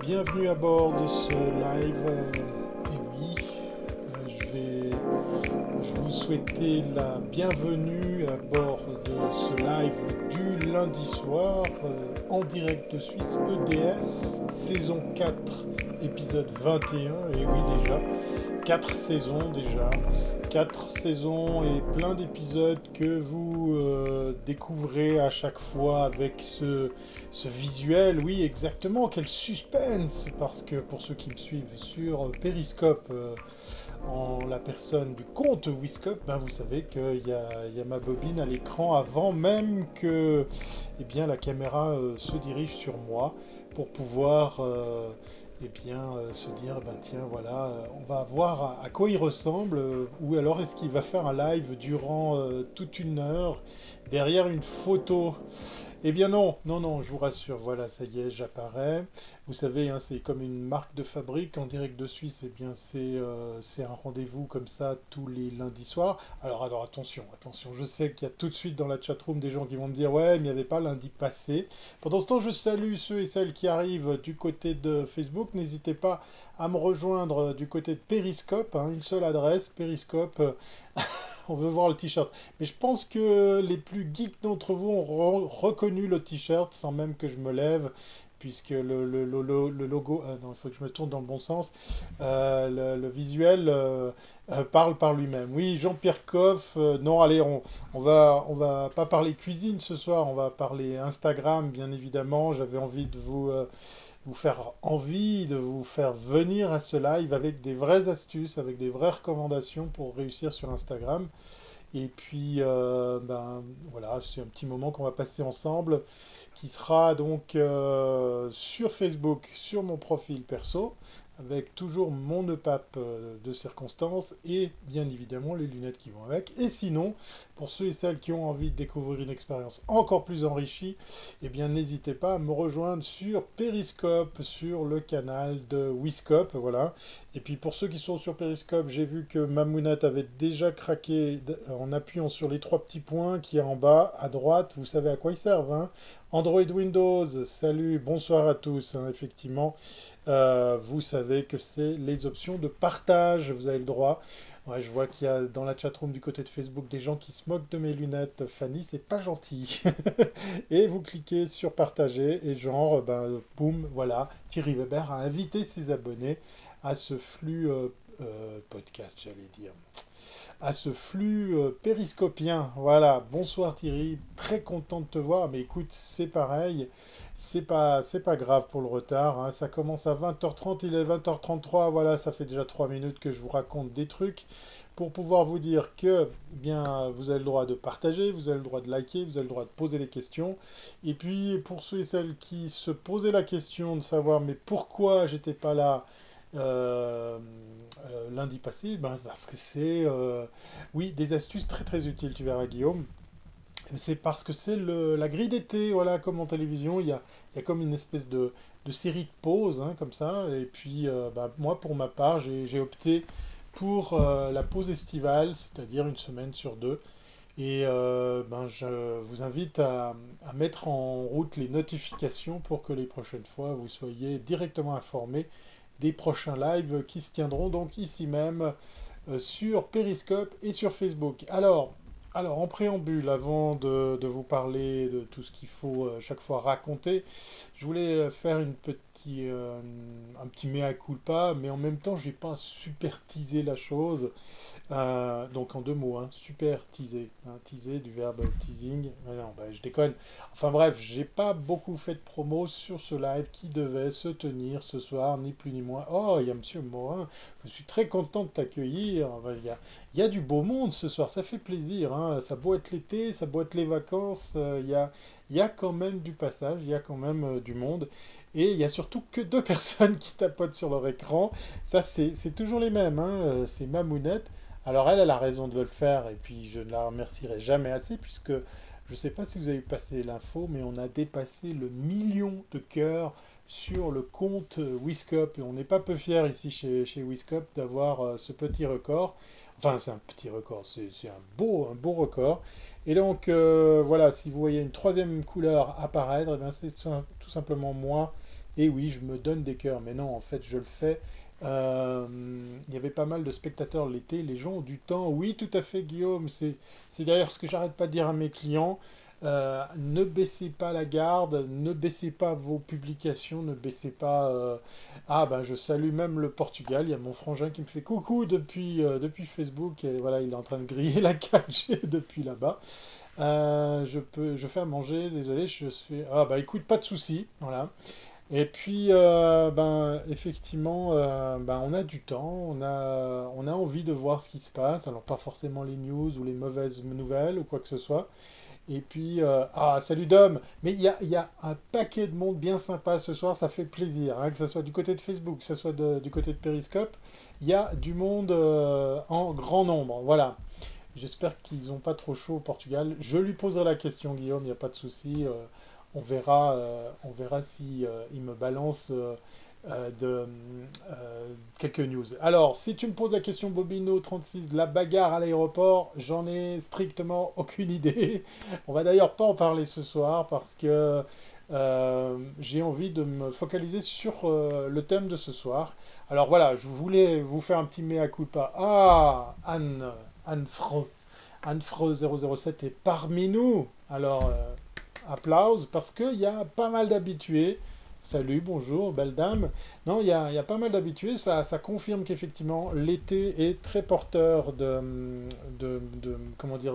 bienvenue à bord de ce live. Et oui, je vous souhaiter la bienvenue à bord de ce live du lundi soir en direct de Suisse EDS, saison 4, épisode 21. Et oui, déjà, 4 saisons déjà. 4 saisons et plein d'épisodes que vous découvrez à chaque fois avec ce visuel. Oui, exactement, quel suspense! Parce que pour ceux qui me suivent sur Periscope, en la personne du compte Wiscope, ben vous savez qu'il y a ma bobine à l'écran avant même que eh bien, la caméra se dirige sur moi pour pouvoir se dire, ben tiens, voilà, on va voir à quoi il ressemble, ou alors est-ce qu'il va faire un live durant toute une heure derrière une photo. Eh bien non, non, non, je vous rassure, voilà, ça y est, j'apparais. Vous savez, hein, c'est comme une marque de fabrique en direct de Suisse, eh bien c'est un rendez-vous comme ça tous les lundis soirs. Alors attention, attention, je sais qu'il y a tout de suite dans la chatroom des gens qui vont me dire, ouais, mais il n'y avait pas lundi passé. Pendant ce temps, je salue ceux et celles qui arrivent du côté de Facebook. N'hésitez pas à me rejoindre du côté de Periscope, hein, une seule adresse, Periscope. On veut voir le t-shirt. Mais je pense que les plus geeks d'entre vous ont reconnu le t-shirt sans même que je me lève, puisque le logo, non, il faut que je me tourne dans le bon sens, le visuel parle par lui-même. Oui, Jean-Pierre Coff, non, allez, on va pas parler cuisine ce soir, on va parler Instagram, bien évidemment. J'avais envie de vous faire envie, de vous faire venir à ce live avec des vraies astuces, avec des vraies recommandations pour réussir sur Instagram. Et puis, ben voilà, c'est un petit moment qu'on va passer ensemble, qui sera donc sur Facebook, sur mon profil perso, avec toujours mon EPAP de circonstance et bien évidemment les lunettes qui vont avec. Et sinon, pour ceux et celles qui ont envie de découvrir une expérience encore plus enrichie, eh bien n'hésitez pas à me rejoindre sur Periscope, sur le canal de Wiscope, voilà. Et puis pour ceux qui sont sur Periscope, j'ai vu que Mamounette avait déjà craqué en appuyant sur les trois petits points qui est en bas à droite. Vous savez à quoi ils servent, hein? Android Windows, salut, bonsoir à tous, hein, effectivement. Vous savez que c'est les options de partage, vous avez le droit. Ouais, je vois qu'il y a dans la chatroom du côté de Facebook des gens qui se moquent de mes lunettes. Fanny, c'est pas gentil. Et vous cliquez sur partager et genre, ben, boum, voilà, Thierry Weber a invité ses abonnés à ce flux podcast, j'allais dire, à ce flux périscopien. Voilà, bonsoir Thierry, très content de te voir, mais écoute, c'est pareil, c'est pas grave pour le retard, hein. Ça commence à 20h30, il est 20h33, voilà, ça fait déjà 3 minutes que je vous raconte des trucs pour pouvoir vous dire que, eh bien, vous avez le droit de partager, vous avez le droit de liker, vous avez le droit de poser des questions, et puis pour ceux et celles qui se posaient la question de savoir, mais pourquoi j'étais pas là euh, lundi passé, ben, parce que c'est oui, des astuces très très utiles, tu verras Guillaume. C'est parce que c'est la grille d'été, voilà, comme en télévision, il y a comme une espèce de série de pauses, hein, comme ça, et puis ben, moi pour ma part, j'ai opté pour la pause estivale, c'est-à-dire une semaine sur deux, et ben, je vous invite à mettre en route les notifications pour que les prochaines fois vous soyez directement informés des prochains lives qui se tiendront donc ici même sur Periscope et sur Facebook. Alors en préambule, avant de vous parler de tout ce qu'il faut chaque fois raconter, je voulais faire un petit mea culpa, mais en même temps, j'ai pas super teasé la chose. Donc en deux mots, hein, super teaser, hein, teaser du verbe teasing. Mais non, bah, je déconne. Enfin bref, j'ai pas beaucoup fait de promo sur ce live qui devait se tenir ce soir, ni plus ni moins. Oh, il y a Monsieur Morin. Je suis très content de t'accueillir. Enfin, il y a du beau monde ce soir, ça fait plaisir, hein. Ça doit être l'été, ça doit être les vacances. Il y a quand même du passage, il y a quand même du monde. Et il y a surtout que deux personnes qui tapotent sur leur écran. Ça, c'est toujours les mêmes, hein. C'est Mamounette. Alors elle a raison de le faire et puis je ne la remercierai jamais assez puisque je ne sais pas si vous avez passé l'info mais on a dépassé le million de cœurs sur le compte Wiscope et on n'est pas peu fiers ici chez Wiscope d'avoir ce petit record. Enfin c'est un petit record, c'est un beau record. Et donc voilà, si vous voyez une troisième couleur apparaître, eh bien, c'est tout simplement moi Et oui, je me donne des cœurs, mais non, en fait, je le fais. Il y avait pas mal de spectateurs l'été, les gens ont du temps. Oui, tout à fait, Guillaume. C'est d'ailleurs ce que j'arrête pas de dire à mes clients. Ne baissez pas la garde, ne baissez pas vos publications, ne baissez pas. Ah ben, je salue même le Portugal. Il y a mon frangin qui me fait coucou depuis Facebook. Et voilà, il est en train de griller la 4G depuis là-bas. Je fais à manger, désolé, je suis. Ah bah écoute, pas de souci, voilà. Et puis, ben, effectivement, ben, on a du temps, on a envie de voir ce qui se passe, alors pas forcément les news ou les mauvaises nouvelles ou quoi que ce soit. Et puis, ah, salut Dom, mais il y a un paquet de monde bien sympa ce soir, ça fait plaisir, hein, que ce soit du côté de Facebook, que ce soit du côté de Periscope, il y a du monde en grand nombre, voilà. J'espère qu'ils n'ont pas trop chaud au Portugal. Je lui poserai la question, Guillaume, il n'y a pas de souci. On verra si il me balance quelques news. Alors, si tu me poses la question Bobino 36 de la bagarre à l'aéroport, j'en ai strictement aucune idée. On va d'ailleurs pas en parler ce soir parce que j'ai envie de me focaliser sur le thème de ce soir. Alors voilà, je voulais vous faire un petit mea culpa. Ah, Anne Freux 007 est parmi nous. Alors, applause, parce qu'il y a pas mal d'habitués. Salut, bonjour, belle dame. Non, il y a pas mal d'habitués. Ça confirme qu'effectivement, l'été est très porteur comment dire,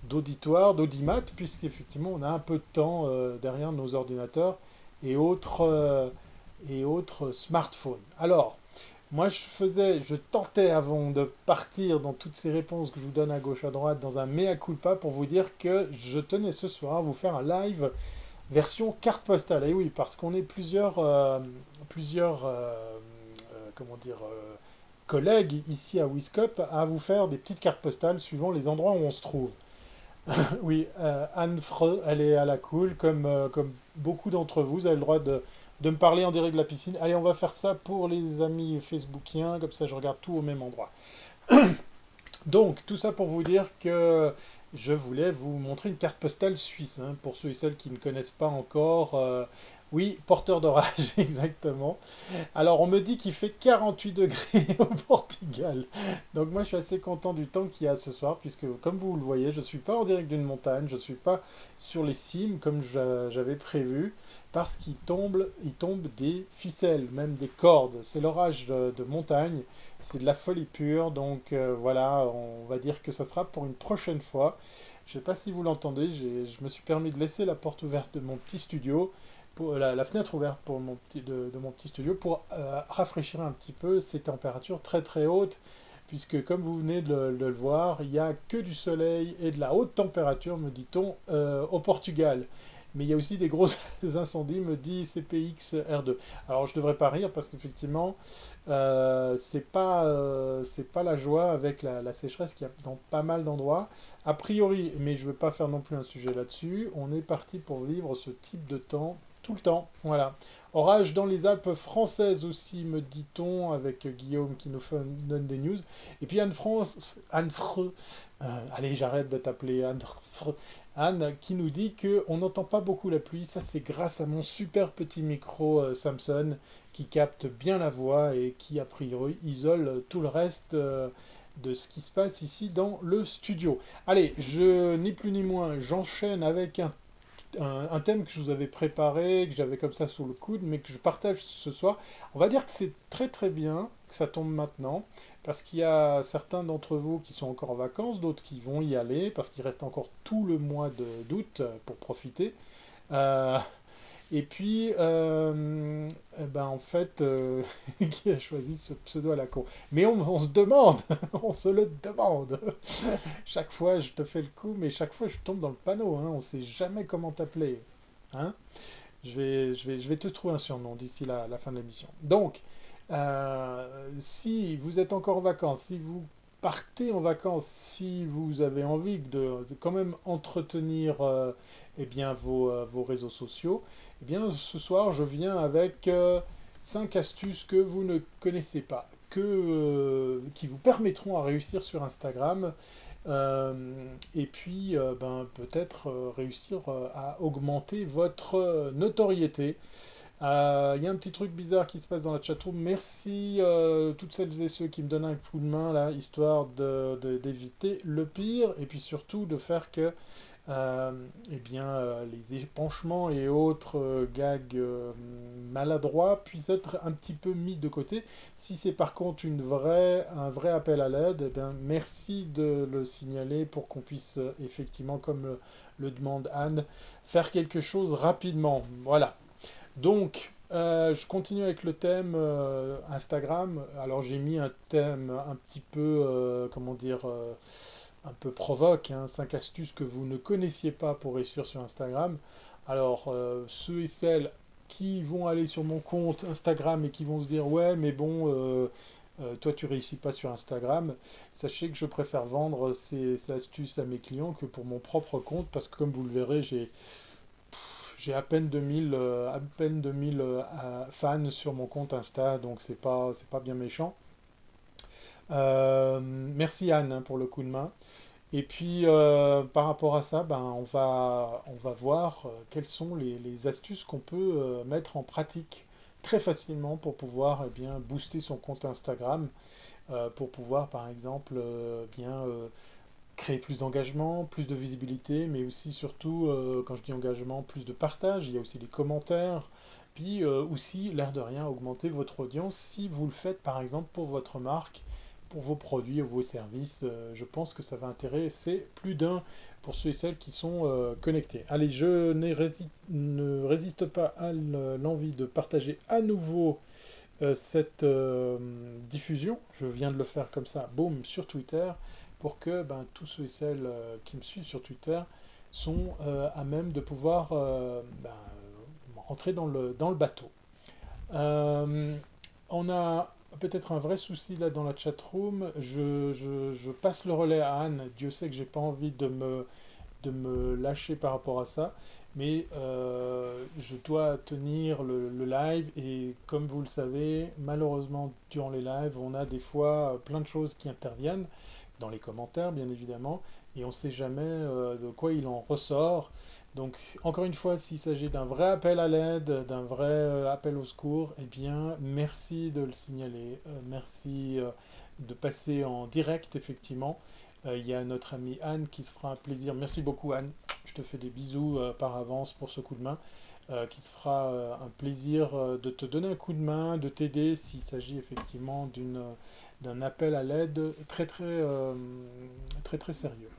d'auditoire, d'audimat, puisqu'effectivement, on a un peu de temps derrière nos ordinateurs et autres smartphones. Alors, moi, je tentais avant de partir dans toutes ces réponses que je vous donne à gauche, à droite, dans un mea culpa pour vous dire que je tenais ce soir à vous faire un live version carte postale. Et oui, parce qu'on est comment dire, collègues ici à Wiscop à vous faire des petites cartes postales suivant les endroits où on se trouve. Oui, Anne Freux, elle est à la cool, comme beaucoup d'entre vous. Vous avez le droit de me parler en direct de la piscine. Allez, on va faire ça pour les amis facebookiens, comme ça je regarde tout au même endroit. Donc, tout ça pour vous dire que je voulais vous montrer une carte postale suisse, hein, pour ceux et celles qui ne connaissent pas encore. Oui, porteur d'orage, exactement. Alors, on me dit qu'il fait 48 degrés au Portugal. Donc, moi, je suis assez content du temps qu'il y a ce soir, puisque, comme vous le voyez, je ne suis pas en direct d'une montagne, je ne suis pas sur les cimes comme j'avais prévu, parce qu'il tombe des ficelles, même des cordes. C'est l'orage de montagne, c'est de la folie pure. Donc, voilà, on va dire que ça sera pour une prochaine fois. Je ne sais pas si vous l'entendez, je me suis permis de laisser la porte ouverte de mon petit studio pour la fenêtre ouverte de mon petit studio pour rafraîchir un petit peu ces températures très très hautes, puisque comme vous venez de le voir, il n'y a que du soleil et de la haute température, me dit-on, au Portugal. Mais il y a aussi des gros incendies, me dit CPX R2. Alors je devrais pas rire parce qu'effectivement, c'est pas la joie avec la sécheresse qu'il y a dans pas mal d'endroits. A priori, mais je ne veux pas faire non plus un sujet là-dessus, on est parti pour vivre ce type de temps tout le temps. Voilà. Orage dans les Alpes françaises aussi, me dit-on, avec Guillaume qui nous donne des news. Et puis Anne Freux, allez, j'arrête de t'appeler Anne Freux. Anne qui nous dit qu'on n'entend pas beaucoup la pluie. Ça, c'est grâce à mon super petit micro Samsung qui capte bien la voix et qui, a priori, isole tout le reste de ce qui se passe ici dans le studio. Allez, je ni plus ni moins, j'enchaîne avec un thème que je vous avais préparé, que j'avais comme ça sous le coude, mais que je partage ce soir. On va dire que c'est très très bien que ça tombe maintenant, parce qu'il y a certains d'entre vous qui sont encore en vacances, d'autres qui vont y aller, parce qu'il reste encore tout le mois d'août pour profiter. Euh, et puis, ben en fait, qui a choisi ce pseudo à la con? Mais on se demande, on se le demande. Chaque fois, je te fais le coup, mais chaque fois, je tombe dans le panneau. Hein, on ne sait jamais comment t'appeler. Hein, je vais te trouver un surnom d'ici la fin de l'émission. Donc, si vous êtes encore en vacances, si vous partez en vacances, si vous avez envie de quand même entretenir eh bien, vos réseaux sociaux, eh bien, ce soir, je viens avec 5 astuces que vous ne connaissez pas, qui vous permettront à réussir sur Instagram, et puis ben, peut-être réussir à augmenter votre notoriété. Il y a un petit truc bizarre qui se passe dans la chatroom. Merci toutes celles et ceux qui me donnent un coup de main là, histoire d'éviter le pire et puis surtout de faire que euh, les épanchements et autres gags maladroits puissent être un petit peu mis de côté. Si c'est par contre un vrai appel à l'aide, eh bien, merci de le signaler pour qu'on puisse effectivement, comme le demande Anne, faire quelque chose rapidement. Voilà. Donc, je continue avec le thème Instagram. Alors, j'ai mis un thème un petit peu, comment dire, un peu provoque, hein, 5 astuces que vous ne connaissiez pas pour réussir sur Instagram. Alors, ceux et celles qui vont aller sur mon compte Instagram et qui vont se dire, ouais, mais bon, toi, tu réussis pas sur Instagram, sachez que je préfère vendre ces astuces à mes clients que pour mon propre compte, parce que comme vous le verrez, j'ai à peine 2000 fans sur mon compte Insta, donc c'est pas bien méchant. Merci Anne hein, pour le coup de main. Et puis par rapport à ça, ben, on va voir quelles sont les astuces qu'on peut mettre en pratique très facilement pour pouvoir bien booster son compte Instagram, pour pouvoir par exemple créer plus d'engagement, plus de visibilité, mais aussi surtout, quand je dis engagement, plus de partage, il y a aussi les commentaires, puis aussi, l'air de rien, augmenter votre audience si vous le faites par exemple pour votre marque, pour vos produits ou vos services. Je pense que ça va intéresser plus d'un pour ceux et celles qui sont connectés. Allez, ne résiste pas à l'envie de partager à nouveau cette diffusion. Je viens de le faire comme ça, boum, sur Twitter, pour que ben, tous ceux et celles qui me suivent sur Twitter sont à même de pouvoir rentrer dans le bateau. On a peut-être un vrai souci là dans la chatroom. Je passe le relais à Anne. Dieu sait que j'ai pas envie de me lâcher par rapport à ça. Mais je dois tenir le live et comme vous le savez, malheureusement durant les lives, on a des fois plein de choses qui interviennent dans les commentaires bien évidemment et on ne sait jamais de quoi il en ressort. Donc encore une fois, s'il s'agit d'un vrai appel à l'aide, d'un vrai appel au secours, eh bien merci de le signaler, merci de passer en direct effectivement. Il y a notre amie Anne qui se fera un plaisir. Merci beaucoup Anne. Je te fais des bisous par avance pour ce coup de main. Qui se fera un plaisir de te donner un coup de main, de t'aider s'il s'agit effectivement d'un appel à l'aide très sérieux.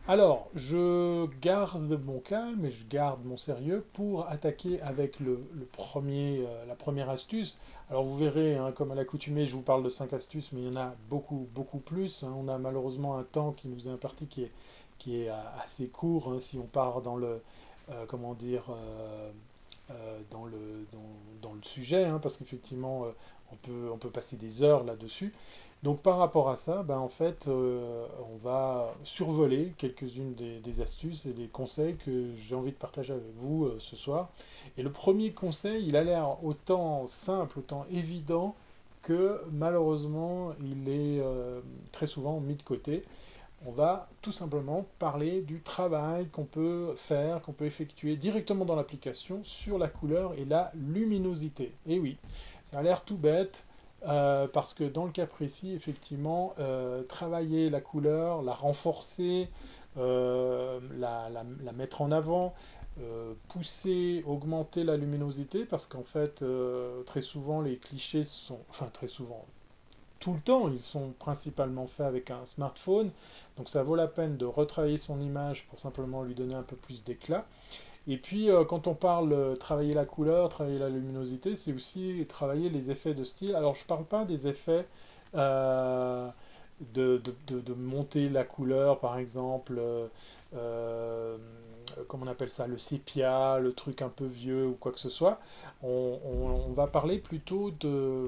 Alors, je garde mon calme et je garde mon sérieux pour attaquer avec la première astuce. Alors vous verrez, hein, comme à l'accoutumée, je vous parle de 5 astuces, mais il y en a beaucoup plus, hein. On a malheureusement un temps qui nous est imparti qui est assez court, hein, si on part dans le, comment dire, dans le sujet, hein, parce qu'effectivement, on peut passer des heures là-dessus. Donc par rapport à ça, ben, en fait, on va survoler quelques-unes des astuces et des conseils que j'ai envie de partager avec vous ce soir. Et le premier conseil, il a l'air autant simple, autant évident que malheureusement, il est très souvent mis de côté. On va tout simplement parler du travail qu'on peut faire, qu'on peut effectuer directement dans l'application sur la couleur et la luminosité. Et oui, ça a l'air tout bête, parce que dans le cas précis, effectivement, travailler la couleur, la renforcer, la mettre en avant, pousser, augmenter la luminosité, parce qu'en fait, très souvent, les clichés sont, enfin très souvent, tout le temps, ils sont principalement faits avec un smartphone, donc ça vaut la peine de retravailler son image pour simplement lui donner un peu plus d'éclat. Et puis, quand on parle travailler la couleur, travailler la luminosité, c'est aussi travailler les effets de style. Alors, je ne parle pas des effets euh, de monter la couleur, par exemple, comment on appelle ça, le sépia, le truc un peu vieux ou quoi que ce soit. On va parler plutôt de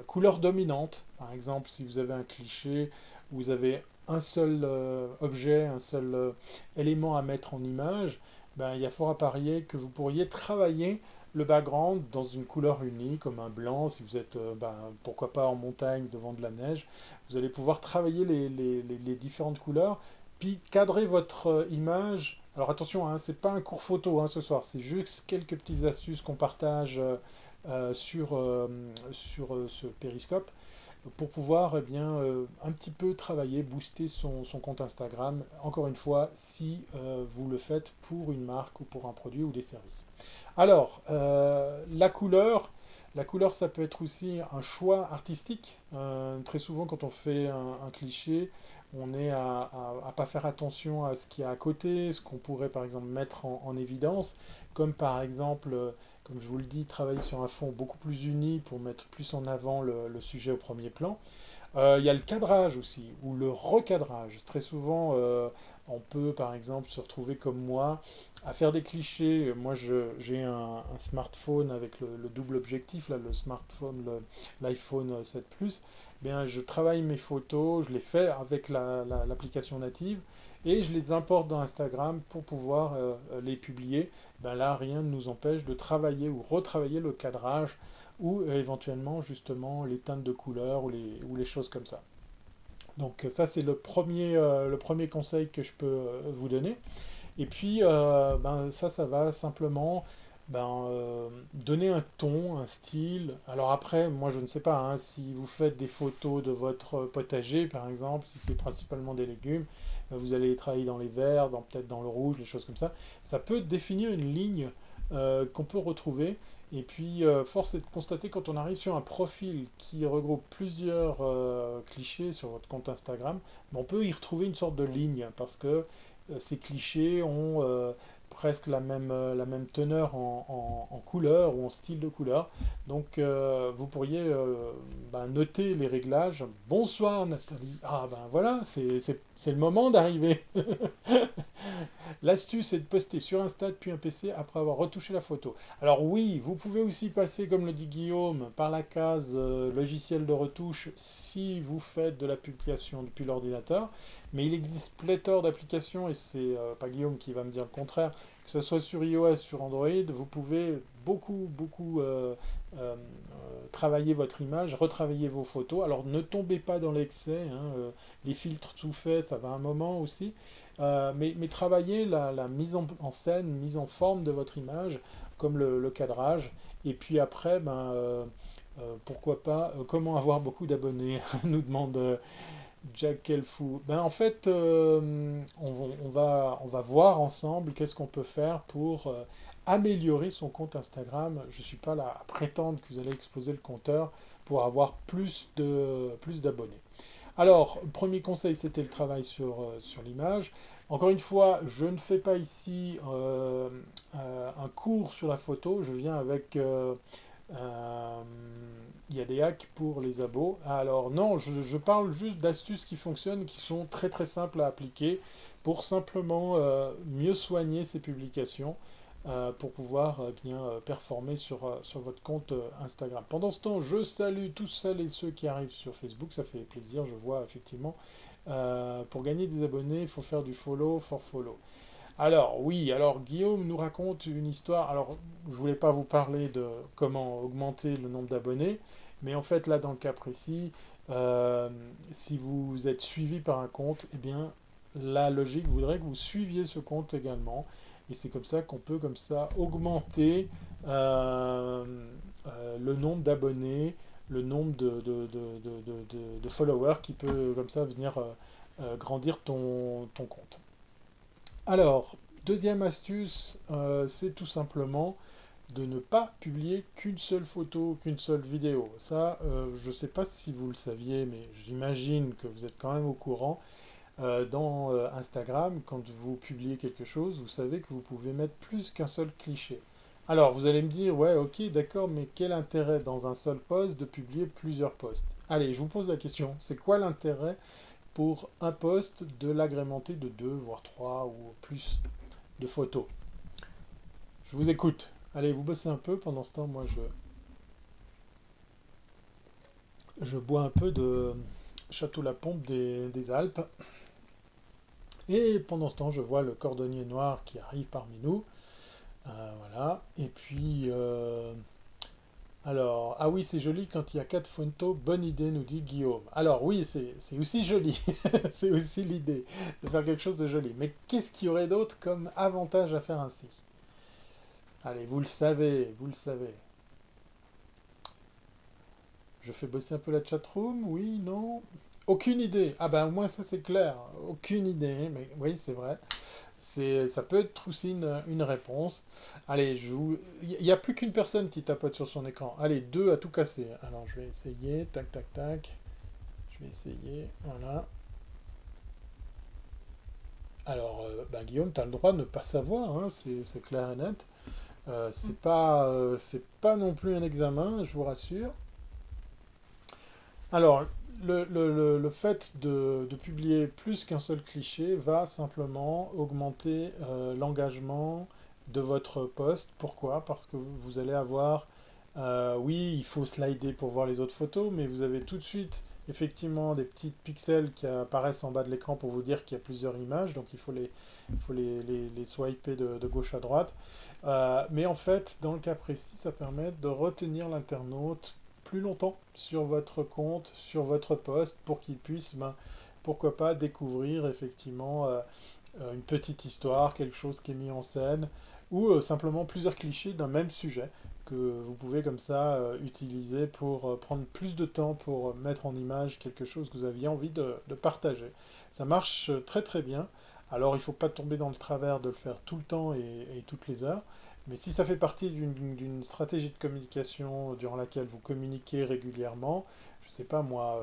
couleur dominante. Par exemple, si vous avez un cliché, vous avez un seul objet, un seul élément à mettre en image, ben, il y a fort à parier que vous pourriez travailler le background dans une couleur unie, comme un blanc, si vous êtes, ben, pourquoi pas en montagne devant de la neige, vous allez pouvoir travailler les différentes couleurs, puis cadrer votre image Alors attention, hein, c'est pas un cours photo hein, ce soir, c'est juste quelques petites astuces qu'on partage sur ce périscope pour pouvoir eh bien, un petit peu travailler, booster son compte Instagram, encore une fois, si vous le faites pour une marque ou pour un produit ou des services. Alors, la couleur, ça peut être aussi un choix artistique. Très souvent, quand on fait un cliché, on est à pas faire attention à ce qu'il y a à côté, ce qu'on pourrait par exemple mettre en évidence, comme par exemple, comme je vous le dis, travailler sur un fond beaucoup plus uni pour mettre plus en avant le sujet au premier plan. Il y a le cadrage aussi, ou le recadrage. Très souvent, on peut par exemple se retrouver comme moi à faire des clichés. Moi, j'ai un smartphone avec le double objectif, là, le smartphone, l'iPhone 7 Plus. Bien, je travaille mes photos, je les fais avec l'application native et je les importe dans Instagram pour pouvoir les publier. Ben là, rien ne nous empêche de travailler ou retravailler le cadrage ou éventuellement justement les teintes de couleurs ou les choses comme ça. Donc ça c'est le premier conseil que je peux vous donner. Et puis ben, ça va simplement ben, donner un ton, un style. Alors après, moi je ne sais pas, hein, si vous faites des photos de votre potager par exemple, si c'est principalement des légumes, vous allez travailler dans les verts, peut-être dans le rouge, des choses comme ça. Ça peut définir une ligne qu'on peut retrouver. Et puis, force est de constater quand on arrive sur un profil qui regroupe plusieurs clichés sur votre compte Instagram, on peut y retrouver une sorte de ligne parce que ces clichés ont presque la même teneur en couleur ou en style de couleur. Donc, vous pourriez ben, noter les réglages. Bonsoir Nathalie. Ah ben voilà, c'est le moment d'arriver. L'astuce est de poster sur Insta depuis un PC après avoir retouché la photo. Alors oui, vous pouvez aussi passer, comme le dit Guillaume, par la case logiciel de retouche si vous faites de la publication depuis l'ordinateur. Mais il existe pléthore d'applications, et c'est pas Guillaume qui va me dire le contraire, que ce soit sur iOS, sur Android, vous pouvez beaucoup travailler votre image, retravailler vos photos. Alors ne tombez pas dans l'excès, hein, les filtres tout faits, ça va un moment aussi. Mais travaillez la mise en scène, mise en forme de votre image, comme le cadrage. Et puis après, ben, pourquoi pas, comment avoir beaucoup d'abonnés nous demande Jack Elfou. Ben, en fait, on va voir ensemble qu'est-ce qu'on peut faire pour améliorer son compte Instagram. Je ne suis pas là à prétendre que vous allez exploser le compteur pour avoir plus d'abonnés. Alors, premier conseil, c'était le travail sur l'image. Encore une fois, je ne fais pas ici un cours sur la photo. Je viens avec il y a des hacks pour les abos. Alors non, je parle juste d'astuces qui fonctionnent, qui sont très simples à appliquer pour simplement mieux soigner ces publications pour pouvoir bien performer sur votre compte Instagram. Pendant ce temps, je salue tous celles et ceux qui arrivent sur Facebook, ça fait plaisir, je vois effectivement. Pour gagner des abonnés, il faut faire du follow for follow. Alors oui, alors Guillaume nous raconte une histoire. Alors je voulais pas vous parler de comment augmenter le nombre d'abonnés, mais en fait là dans le cas précis, si vous êtes suivi par un compte, eh bien la logique voudrait que vous suiviez ce compte également. Et c'est comme ça qu'on peut comme ça augmenter le nombre d'abonnés, le nombre de followers qui peut comme ça venir grandir ton compte. Alors, deuxième astuce, c'est tout simplement de ne pas publier qu'une seule photo, qu'une seule vidéo. Ça, je ne sais pas si vous le saviez, mais j'imagine que vous êtes quand même au courant. Dans Instagram, quand vous publiez quelque chose, vous savez que vous pouvez mettre plus qu'un seul cliché. Alors, vous allez me dire, ouais, ok, d'accord, mais quel intérêt dans un seul post de publier plusieurs posts? Allez, je vous pose la question, c'est quoi l'intérêt pour un post de l'agrémenter de deux, voire trois ou plus de photos? Je vous écoute. Allez, vous bossez un peu. Pendant ce temps, moi, je bois un peu de Château La Pompe des Alpes. Et pendant ce temps, je vois le cordonnier noir qui arrive parmi nous. Voilà. Et puis, Alors, ah oui, c'est joli quand il y a 4 photos. Bonne idée, nous dit Guillaume. Alors oui, c'est aussi joli. C'est aussi l'idée de faire quelque chose de joli. Mais qu'est-ce qu'il y aurait d'autre comme avantage à faire ainsi? Allez, vous le savez, vous le savez. Je fais bosser un peu la chatroom, oui, non? Aucune idée. Ah ben au moins ça c'est clair. Aucune idée, mais oui, c'est vrai. Ça peut être aussi une réponse. Allez, il n'y a plus qu'une personne qui tapote sur son écran. Allez, deux à tout casser. Alors, je vais essayer. Tac, tac, tac. Je vais essayer. Voilà. Alors, ben, Guillaume, tu as le droit de ne pas savoir. Hein, c'est clair et net. C'est pas non plus un examen, je vous rassure. Alors, le fait de publier plus qu'un seul cliché va simplement augmenter l'engagement de votre post. Pourquoi? Parce que vous allez avoir, oui, il faut slider pour voir les autres photos, mais vous avez tout de suite effectivement des petits pixels qui apparaissent en bas de l'écran pour vous dire qu'il y a plusieurs images, donc il faut les swiper de gauche à droite. Mais en fait, dans le cas précis, ça permet de retenir l'internaute plus longtemps sur votre compte, sur votre poste, pour qu'il puisse, ben, pourquoi pas, découvrir effectivement une petite histoire, quelque chose qui est mis en scène, ou simplement plusieurs clichés d'un même sujet que vous pouvez comme ça utiliser pour prendre plus de temps pour mettre en image quelque chose que vous aviez envie de partager. Ça marche très très bien. Alors il ne faut pas tomber dans le travers de le faire tout le temps et toutes les heures, mais si ça fait partie d'une stratégie de communication durant laquelle vous communiquez régulièrement, je ne sais pas moi,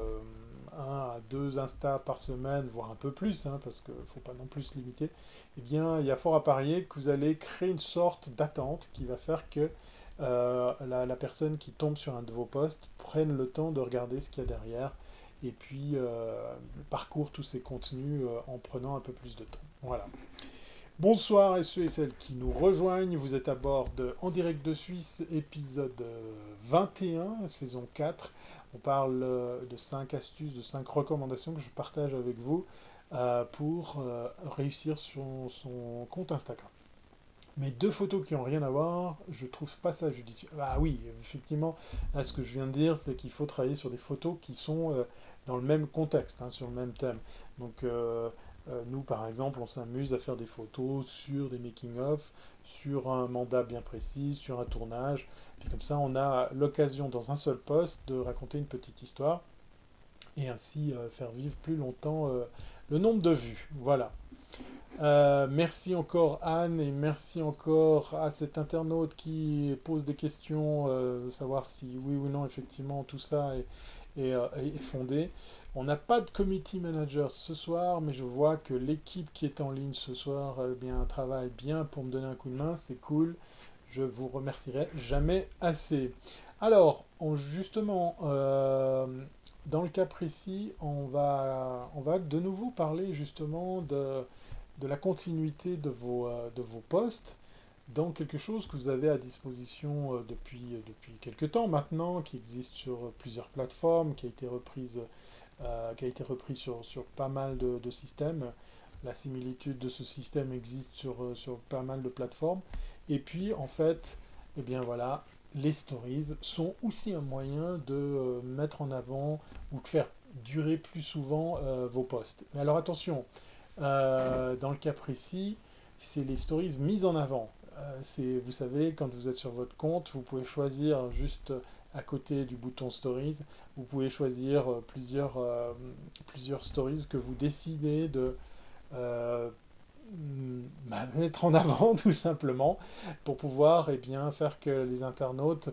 un à deux Insta par semaine, voire un peu plus, hein, parce qu'il ne faut pas non plus se limiter, eh bien il y a fort à parier que vous allez créer une sorte d'attente qui va faire que la personne qui tombe sur un de vos posts prenne le temps de regarder ce qu'il y a derrière et puis parcourt tous ces contenus en prenant un peu plus de temps. Voilà. Bonsoir à ceux et celles qui nous rejoignent. Vous êtes à bord de En direct de Suisse, épisode 21, saison 4. On parle de 5 astuces, de 5 recommandations que je partage avec vous pour réussir sur son compte Instagram. Mais deux photos qui n'ont rien à voir, je trouve pas ça judicieux. Ah oui, effectivement, là ce que je viens de dire, c'est qu'il faut travailler sur des photos qui sont dans le même contexte, hein, sur le même thème. Donc nous, par exemple, on s'amuse à faire des photos sur des making-of, sur un mandat bien précis, sur un tournage. Puis comme ça, on a l'occasion dans un seul post de raconter une petite histoire et ainsi faire vivre plus longtemps le nombre de vues. Voilà. Merci encore Anne et merci encore à cet internaute qui pose des questions, savoir si oui ou non effectivement tout ça est fondé. On n'a pas de committee manager ce soir, mais je vois que l'équipe qui est en ligne ce soir travaille bien pour me donner un coup de main, c'est cool. Je vous remercierai jamais assez. Alors, justement, dans le cas précis, on va de nouveau parler justement de la continuité de vos postes dans quelque chose que vous avez à disposition depuis quelques temps maintenant, qui existe sur plusieurs plateformes, qui a été repris sur pas mal de systèmes. La similitude de ce système existe sur pas mal de plateformes. Et puis, en fait, eh bien voilà, les stories sont aussi un moyen de mettre en avant ou de faire durer plus souvent vos posts. Mais alors attention, dans le cas précis, c'est les stories mises en avant. Vous savez, quand vous êtes sur votre compte, vous pouvez choisir juste à côté du bouton Stories, vous pouvez choisir plusieurs stories que vous décidez de euh, mettre en avant tout simplement pour pouvoir faire que les internautes,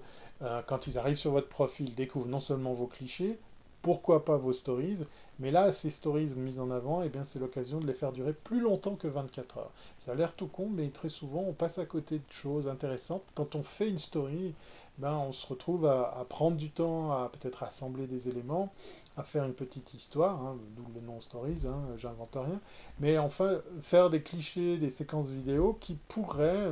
quand ils arrivent sur votre profil, découvrent non seulement vos clichés, pourquoi pas vos stories, mais là, ces stories mises en avant, c'est l'occasion de les faire durer plus longtemps que 24 heures. Ça a l'air tout con, mais très souvent, on passe à côté de choses intéressantes. Quand on fait une story, on se retrouve à prendre du temps, à peut-être assembler des éléments, à faire une petite histoire, hein, d'où le nom stories, hein, j'invente rien, mais enfin, faire des clichés, des séquences vidéo qui pourraient,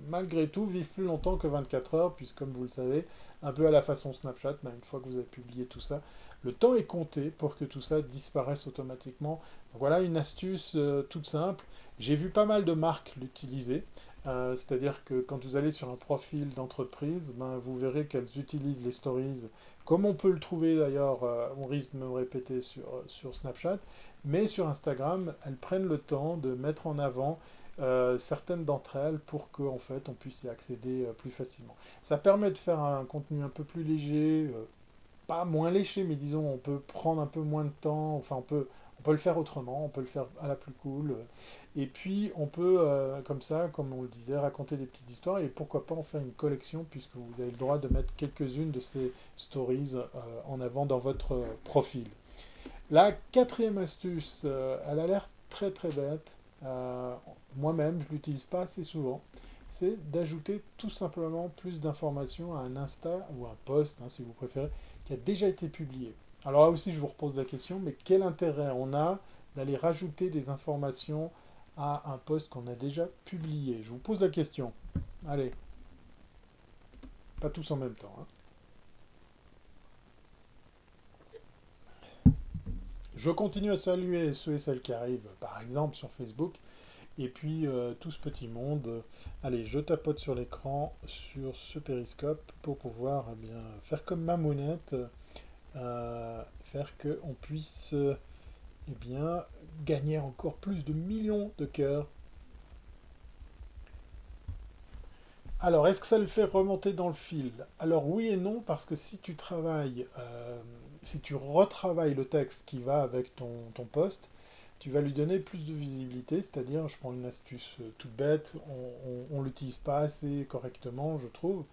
malgré tout, vivre plus longtemps que 24 heures, puisque comme vous le savez, un peu à la façon Snapchat, une fois que vous avez publié tout ça, le temps est compté pour que tout ça disparaisse automatiquement. Donc voilà une astuce toute simple. J'ai vu pas mal de marques l'utiliser. C'est-à-dire que quand vous allez sur un profil d'entreprise, ben, vous verrez qu'elles utilisent les stories, comme on peut le trouver d'ailleurs, on risque de me répéter sur Snapchat, mais sur Instagram, elles prennent le temps de mettre en avant certaines d'entre elles pour qu'en fait on puisse y accéder plus facilement. Ça permet de faire un contenu un peu plus léger, pas moins léché, mais disons on peut prendre un peu moins de temps, enfin on peut le faire autrement, on peut le faire à la plus cool. Et puis on peut, comme ça, comme on le disait, raconter des petites histoires et pourquoi pas en faire une collection puisque vous avez le droit de mettre quelques-unes de ces stories en avant dans votre profil. La quatrième astuce, elle a l'air très très bête. Moi-même, je ne l'utilise pas assez souvent. C'est d'ajouter tout simplement plus d'informations à un Insta ou un post, hein, si vous préférez, qui a déjà été publié. Alors là aussi, je vous repose la question, mais quel intérêt on a d'aller rajouter des informations à un post qu'on a déjà publié? Je vous pose la question. Allez, pas tous en même temps, hein. Je continue à saluer ceux et celles qui arrivent, par exemple sur Facebook, et puis tout ce petit monde. Allez, je tapote sur l'écran sur ce périscope pour pouvoir eh bien, faire comme ma monette, faire qu'on puisse eh bien, gagner encore plus de millions de cœurs. Alors, est-ce que ça le fait remonter dans le fil? Alors oui et non, parce que si tu travailles, si tu retravailles le texte qui va avec ton poste, tu vas lui donner plus de visibilité, c'est-à-dire, je prends une astuce toute bête, on ne l'utilise pas assez correctement, je trouve,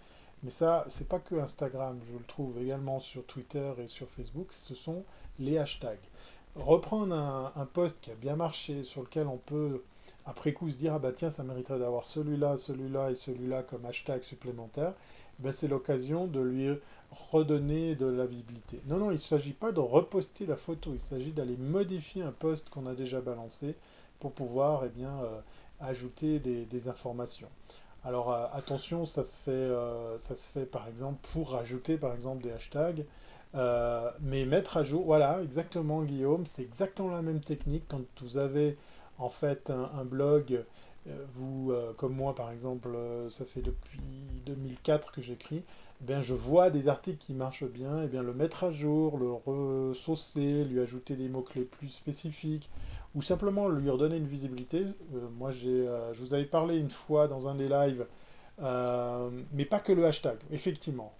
mais ça, c'est pas que Instagram, je le trouve également sur Twitter et sur Facebook, ce sont les hashtags. Reprendre un post qui a bien marché, sur lequel on peut après coup se dire ah bah tiens ça mériterait d'avoir celui-là, celui-là et celui-là comme hashtag supplémentaire, ben c'est l'occasion de lui redonner de la visibilité. Non, non, il ne s'agit pas de reposter la photo, il s'agit d'aller modifier un post qu'on a déjà balancé pour pouvoir eh bien, ajouter des informations. Alors attention, ça se fait par exemple pour rajouter par exemple des hashtags, mais mettre à jour, voilà, exactement Guillaume, c'est exactement la même technique quand vous avez en fait un blog, vous, comme moi par exemple, ça fait depuis 2004 que j'écris, eh bien, je vois des articles qui marchent bien, et bien le mettre à jour, le ressaucer, lui ajouter des mots-clés plus spécifiques, ou simplement lui redonner une visibilité. Moi, je vous avais parlé une fois dans un des lives, mais pas que le hashtag, effectivement.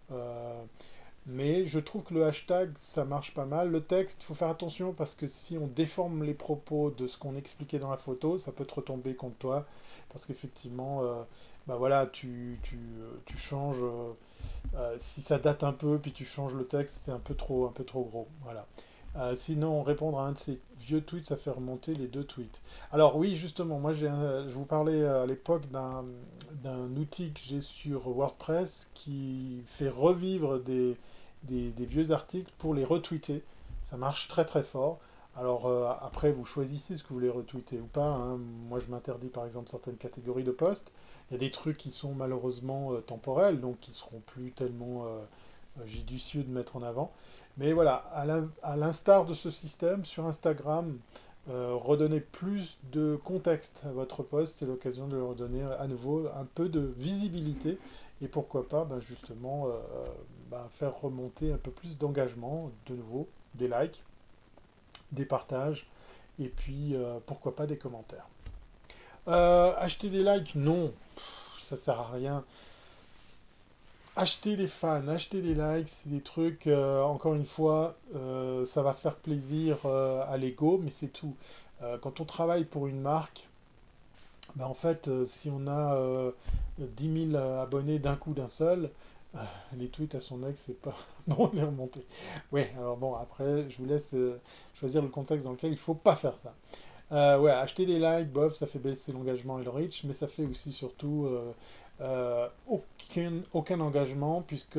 Mais je trouve que le hashtag, ça marche pas mal. Le texte, il faut faire attention parce que si on déforme les propos de ce qu'on expliquait dans la photo, ça peut te retomber contre toi. Parce qu'effectivement, bah voilà, tu changes. Si ça date un peu, puis tu changes le texte, c'est un peu trop gros. Voilà. Sinon, répondre à un de ces vieux tweets, ça fait remonter les deux tweets. Alors oui, justement, moi je vous parlais à l'époque d'un outil que j'ai sur WordPress qui fait revivre des vieux articles pour les retweeter. Ça marche très très fort. Alors après, vous choisissez ce que vous voulez retweeter ou pas, hein. Moi, je m'interdis par exemple certaines catégories de posts. Il y a des trucs qui sont malheureusement temporels, donc qui seront plus tellement judicieux de mettre en avant. Mais voilà, à l'instar de ce système, sur Instagram, redonner plus de contexte à votre post, c'est l'occasion de leur redonner à nouveau un peu de visibilité et pourquoi pas ben justement ben faire remonter un peu plus d'engagement, de nouveau, des likes, des partages et puis pourquoi pas des commentaires. Acheter des likes, non, ça sert à rien. Acheter des fans, acheter des likes, c'est des trucs, encore une fois, ça va faire plaisir à l'ego, mais c'est tout. Quand on travaille pour une marque, ben en fait, si on a 10 000 abonnés d'un coup d'un seul, euh, les tweets à son ex, c'est pas bon de les remonter. Oui, alors bon, après, je vous laisse choisir le contexte dans lequel il faut pas faire ça. Ouais, acheter des likes, bof, ça fait baisser l'engagement et le reach, mais ça fait aussi surtout aucun engagement, puisque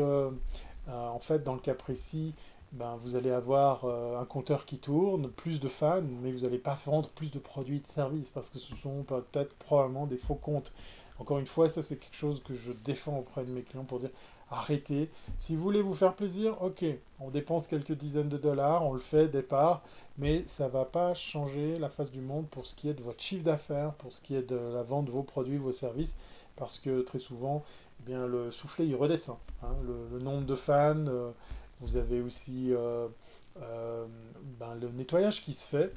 en fait, dans le cas précis, ben, vous allez avoir un compteur qui tourne, plus de fans, mais vous n'allez pas vendre plus de produits et de services, parce que ce sont peut-être probablement des faux comptes. Encore une fois, ça c'est quelque chose que je défends auprès de mes clients pour dire arrêtez. Si vous voulez vous faire plaisir, ok, on dépense quelques dizaines de dollars, on le fait départ, mais ça ne va pas changer la face du monde pour ce qui est de votre chiffre d'affaires, pour ce qui est de la vente de vos produits, vos services. parce que très souvent, eh bien, le soufflet il redescend, hein. Le nombre de fans, vous avez aussi euh, le nettoyage qui se fait.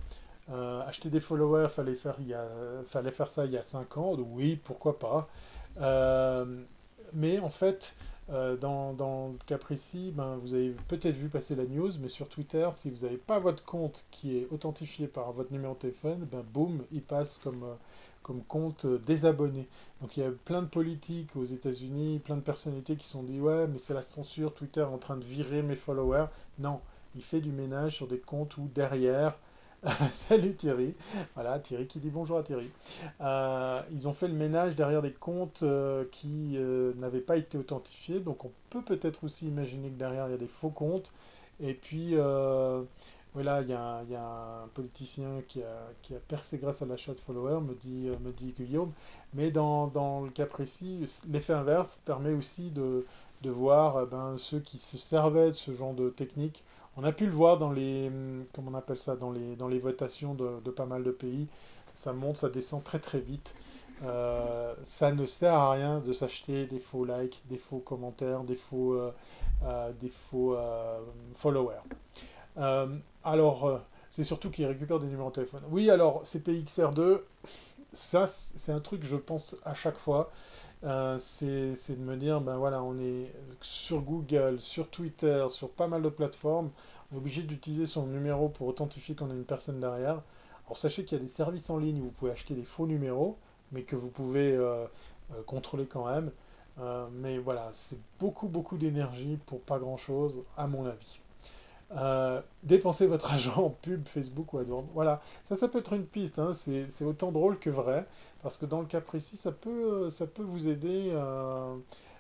Acheter des followers, fallait faire ça il y a 5 ans, donc oui, pourquoi pas. Euh, mais en fait, dans le cas précis, ben, vous avez peut-être vu passer la news, mais sur Twitter, si vous n'avez pas votre compte qui est authentifié par votre numéro de téléphone, ben, boum, il passe comme compte désabonné. Donc il y a plein de politiques aux États-Unis, plein de personnalités qui se sont dit ouais, mais c'est la censure, Twitter est en train de virer mes followers. Non, il fait du ménage sur des comptes où derrière, salut Thierry, voilà Thierry qui dit bonjour à Thierry. Ils ont fait le ménage derrière des comptes qui n'avaient pas été authentifiés, donc on peut peut-être aussi imaginer que derrière il y a des faux comptes. Et puis voilà, il y a un politicien qui a percé grâce à l'achat de followers, me dit Guillaume. Mais dans le cas précis, l'effet inverse permet aussi de voir ben, ceux qui se servaient de ce genre de technique. On a pu le voir dans les, comment on appelle ça, dans les votations de pas mal de pays. Ça monte, ça descend très très vite. Ça ne sert à rien de s'acheter des faux likes, des faux commentaires, des faux followers. Euh, alors, c'est surtout qu'ils récupèrent des numéros de téléphone. Oui, alors, CPXR2, ça, c'est un truc, je pense, à chaque fois. C'est de me dire, ben voilà, on est sur Google, sur Twitter, sur pas mal de plateformes, on est obligé d'utiliser son numéro pour authentifier qu'on a une personne derrière. Alors sachez qu'il y a des services en ligne où vous pouvez acheter des faux numéros, mais que vous pouvez contrôler quand même. Mais voilà, c'est beaucoup d'énergie pour pas grand-chose, à mon avis. Dépensez votre argent en pub, Facebook ou AdWords. Voilà, ça peut être une piste, hein. C'est autant drôle que vrai, parce que dans le cas précis, ça peut vous aider.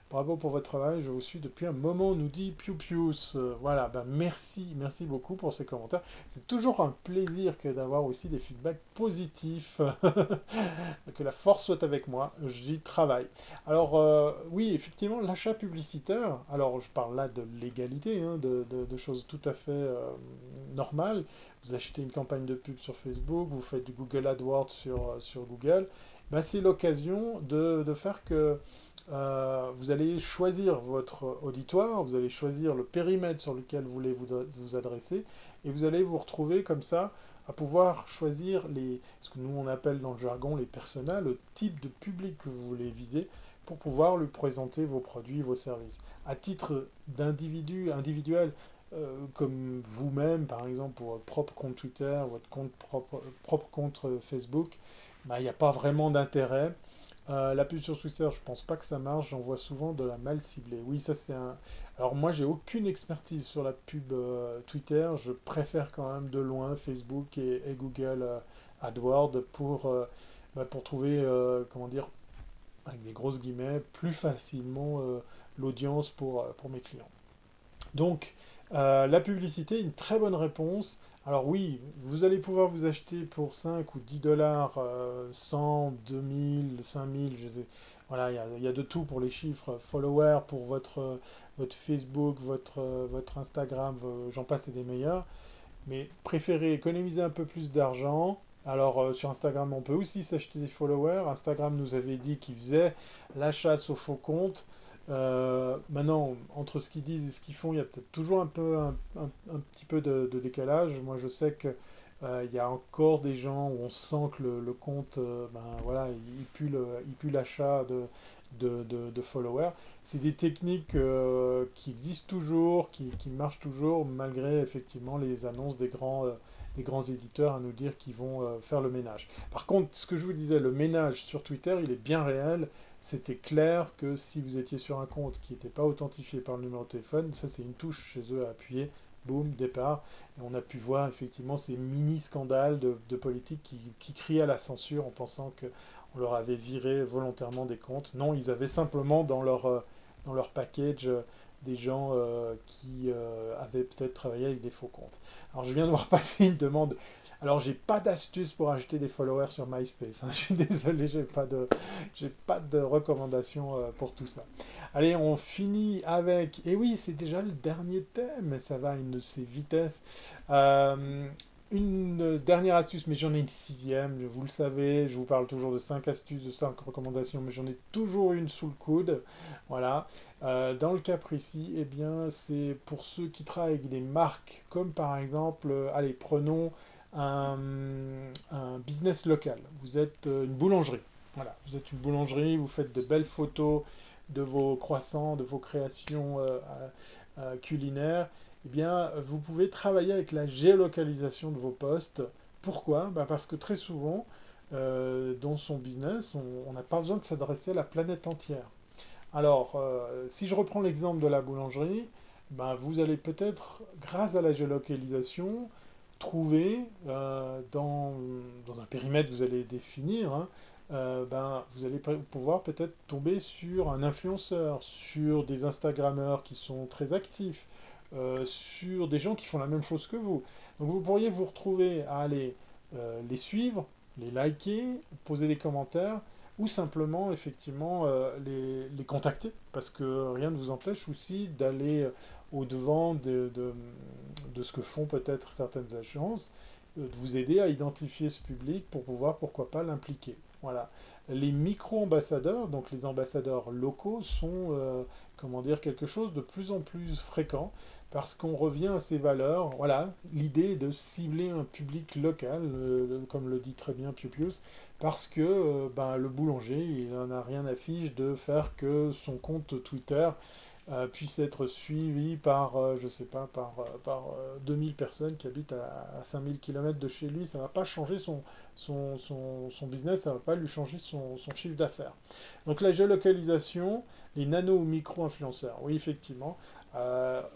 Bravo pour votre travail, je vous suis depuis un moment, nous dit Piu Pius. Voilà, ben merci beaucoup pour ces commentaires. C'est toujours un plaisir que d'avoir aussi des feedbacks positifs. Que la force soit avec moi, je dis travail. Alors oui, effectivement, l'achat publicitaire, alors je parle là de légalité, hein, de choses tout à fait normales. Vous achetez une campagne de pub sur Facebook, vous faites du Google AdWords sur Google, ben, c'est l'occasion de faire que vous allez choisir votre auditoire, vous allez choisir le périmètre sur lequel vous voulez vous adresser, et vous allez vous retrouver comme ça à pouvoir choisir ce que nous on appelle dans le jargon les personas, le type de public que vous voulez viser, pour pouvoir lui présenter vos produits, vos services. À titre d'individu individuel, comme vous-même, par exemple, pour votre propre compte Twitter, votre propre compte Facebook, bah, il n'y a pas vraiment d'intérêt. La pub sur Twitter, je pense pas que ça marche, j'en vois souvent de la mal ciblée. Oui, ça c'est un. Alors moi, j'ai aucune expertise sur la pub Twitter, je préfère quand même de loin Facebook et Google AdWords pour trouver, comment dire, avec des grosses guillemets, plus facilement l'audience pour mes clients. Donc, la publicité, une très bonne réponse. Alors oui, vous allez pouvoir vous acheter pour 5 ou 10 dollars, 100, 2000, 5000, je sais. Voilà, il y a de tout pour les chiffres. Followers pour votre Facebook, votre Instagram, j'en passe et des meilleurs. Mais préférez économiser un peu plus d'argent. Alors sur Instagram, on peut aussi s'acheter des followers. Instagram nous avait dit qu'il faisait la chasse aux faux comptes. Maintenant, entre ce qu'ils disent et ce qu'ils font, il y a peut-être toujours un petit peu de décalage. Moi, je sais que il y a encore des gens où on sent que le compte, ben voilà, il pue l'achat de followers. C'est des techniques qui existent toujours, qui marchent toujours, malgré effectivement les annonces des grands éditeurs à nous dire qu'ils vont faire le ménage. Par contre, ce que je vous disais, le ménage sur Twitter, il est bien réel. C'était clair que si vous étiez sur un compte qui n'était pas authentifié par le numéro de téléphone, ça c'est une touche chez eux à appuyer, boum, départ. Et on a pu voir effectivement ces mini-scandales de politique qui criaient à la censure en pensant qu'on leur avait viré volontairement des comptes. Non, ils avaient simplement dans leur package des gens qui avaient peut-être travaillé avec des faux comptes. Alors je viens de voir passer une demande. Alors j'ai pas d'astuce pour acheter des followers sur MySpace, hein. Je suis désolé, j'ai pas de recommandation pour tout ça. Allez, on finit avec. Et oui, c'est déjà le dernier thème, mais ça va à une de ces vitesses. une dernière astuce, mais j'en ai une sixième, vous le savez, je vous parle toujours de 5 astuces, de 5 recommandations, mais j'en ai toujours une sous le coude. Voilà. Dans le cas précis, eh bien, c'est pour ceux qui travaillent avec des marques, comme par exemple, allez, prenons un, un business local. Vous êtes une boulangerie. Voilà, vous êtes une boulangerie, vous faites de belles photos de vos croissants, de vos créations culinaires, eh bien, vous pouvez travailler avec la géolocalisation de vos postes. Pourquoi? Ben parce que très souvent, dans son business, on n'a pas besoin de s'adresser à la planète entière. Alors, si je reprends l'exemple de la boulangerie, ben, vous allez peut-être, grâce à la géolocalisation, trouver dans un périmètre que vous allez définir, hein, ben, vous allez pouvoir peut-être tomber sur un influenceur, sur des Instagrammeurs qui sont très actifs, sur des gens qui font la même chose que vous. Donc vous pourriez vous retrouver à aller les suivre, les liker, poser des commentaires, ou simplement effectivement les contacter, parce que rien ne vous empêche aussi d'aller au-devant de ce que font peut-être certaines agences, de vous aider à identifier ce public pour pouvoir, pourquoi pas, l'impliquer. Voilà. Les micro-ambassadeurs, donc les ambassadeurs locaux, sont, comment dire, quelque chose de plus en plus fréquent, parce qu'on revient à ces valeurs. Voilà, l'idée est de cibler un public local, comme le dit très bien Pius, parce que ben, le boulanger, il n'en a rien à fiche de faire que son compte Twitter puisse être suivi par, je sais pas, par 2000 personnes qui habitent à 5000 km de chez lui. Ça ne va pas changer son business, ça ne va pas lui changer son chiffre d'affaires. Donc la géolocalisation, les nano ou micro-influenceurs, oui, effectivement.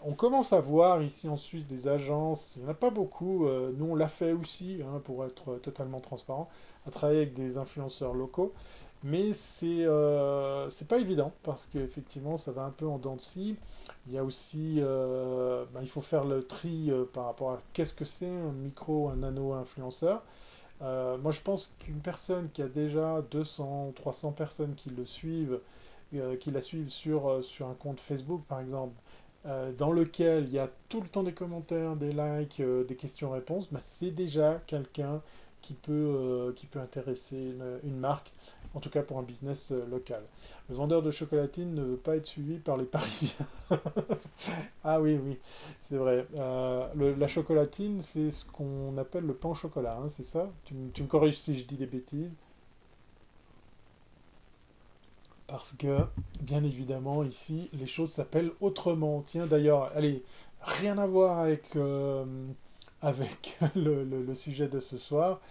On commence à voir ici en Suisse des agences, il n'y en a pas beaucoup, nous on l'a fait aussi, hein, pour être totalement transparent, à travailler avec des influenceurs locaux, mais c'est pas évident, parce qu'effectivement ça va un peu en dents de scie. Il y a aussi, ben, il faut faire le tri par rapport à qu'est-ce que c'est un micro, un nano-influenceur. Moi je pense qu'une personne qui a déjà 200, 300 personnes qui le suivent, qui la suivent sur un compte Facebook par exemple, dans lequel il y a tout le temps des commentaires, des likes, des questions-réponses, bah, c'est déjà quelqu'un qui peut intéresser une marque, en tout cas pour un business local. Le vendeur de chocolatine ne veut pas être suivi par les Parisiens. Ah oui, oui, c'est vrai. La chocolatine, c'est ce qu'on appelle le pain au chocolat, hein, c'est ça? Tu me corriges si je dis des bêtises. Parce que, bien évidemment, ici, les choses s'appellent autrement. Tiens, d'ailleurs, allez, rien à voir avec, avec le sujet de ce soir.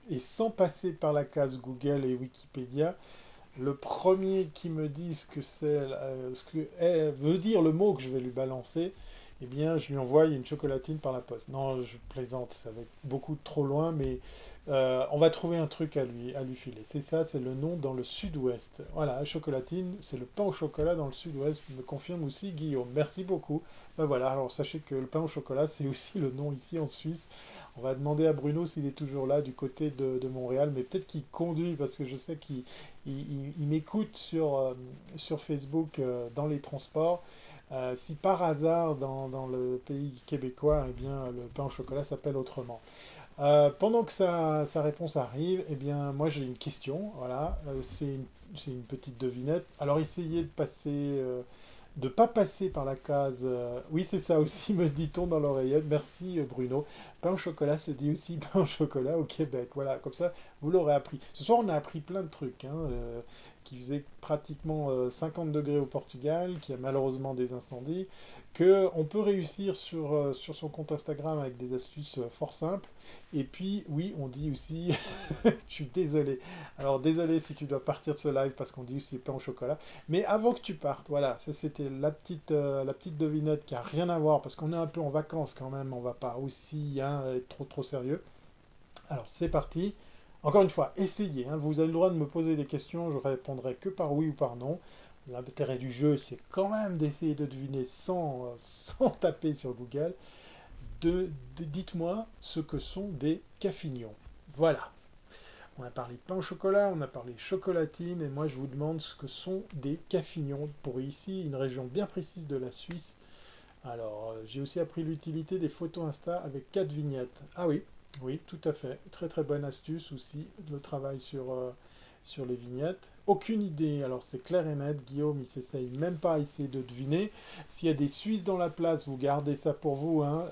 Et sans passer par la case Google et Wikipédia, le premier qui me dit ce que c'est, ce que veut dire le mot que je vais lui balancer, eh bien, je lui envoie une chocolatine par la poste. Non, je plaisante, ça va être beaucoup trop loin, mais on va trouver un truc à lui filer. C'est ça, c'est le nom dans le sud-ouest. Voilà, chocolatine, c'est le pain au chocolat dans le sud-ouest, me confirme aussi Guillaume. Merci beaucoup. Ben voilà, alors sachez que le pain au chocolat, c'est aussi le nom ici en Suisse. On va demander à Bruno s'il est toujours là du côté de Montréal, mais peut-être qu'il conduit, parce que je sais qu'il m'écoute sur Facebook dans les transports. Si par hasard dans le pays québécois, eh bien, le pain au chocolat s'appelle autrement. Pendant que sa réponse arrive, eh bien, moi j'ai une question. Voilà, c'est une petite devinette. Alors essayez de passer, de pas passer par la case. Oui, c'est ça aussi, me dit-on dans l'oreillette. Merci Bruno. Pain au chocolat se dit aussi pain au chocolat au Québec. Voilà, comme ça vous l'aurez appris. Ce soir on a appris plein de trucs, hein, qui faisait pratiquement 50 degrés au Portugal, qui a malheureusement des incendies, que on peut réussir sur son compte Instagram avec des astuces fort simples. Et puis, oui, on dit aussi, je suis désolé. Alors, désolé si tu dois partir de ce live parce qu'on dit aussi pain au chocolat. Mais avant que tu partes, voilà, ça c'était la petite devinette qui a rien à voir parce qu'on est un peu en vacances quand même. On va pas aussi, hein, être trop sérieux. Alors, c'est parti. Encore une fois, essayez, hein, vous avez le droit de me poser des questions, je répondrai que par oui ou par non. L'intérêt du jeu, c'est quand même d'essayer de deviner sans taper sur Google. Dites-moi ce que sont des caffignons. Voilà. On a parlé pain au chocolat, on a parlé chocolatine, et moi je vous demande ce que sont des caffignons pour ici, une région bien précise de la Suisse. Alors, j'ai aussi appris l'utilité des photos Insta avec 4 vignettes. Ah oui, oui, tout à fait. Très très bonne astuce aussi, le travail sur les vignettes. Aucune idée, alors c'est clair et net, Guillaume, il s'essaye même pas à essayer de deviner. S'il y a des Suisses dans la place, vous gardez ça pour vous, hein,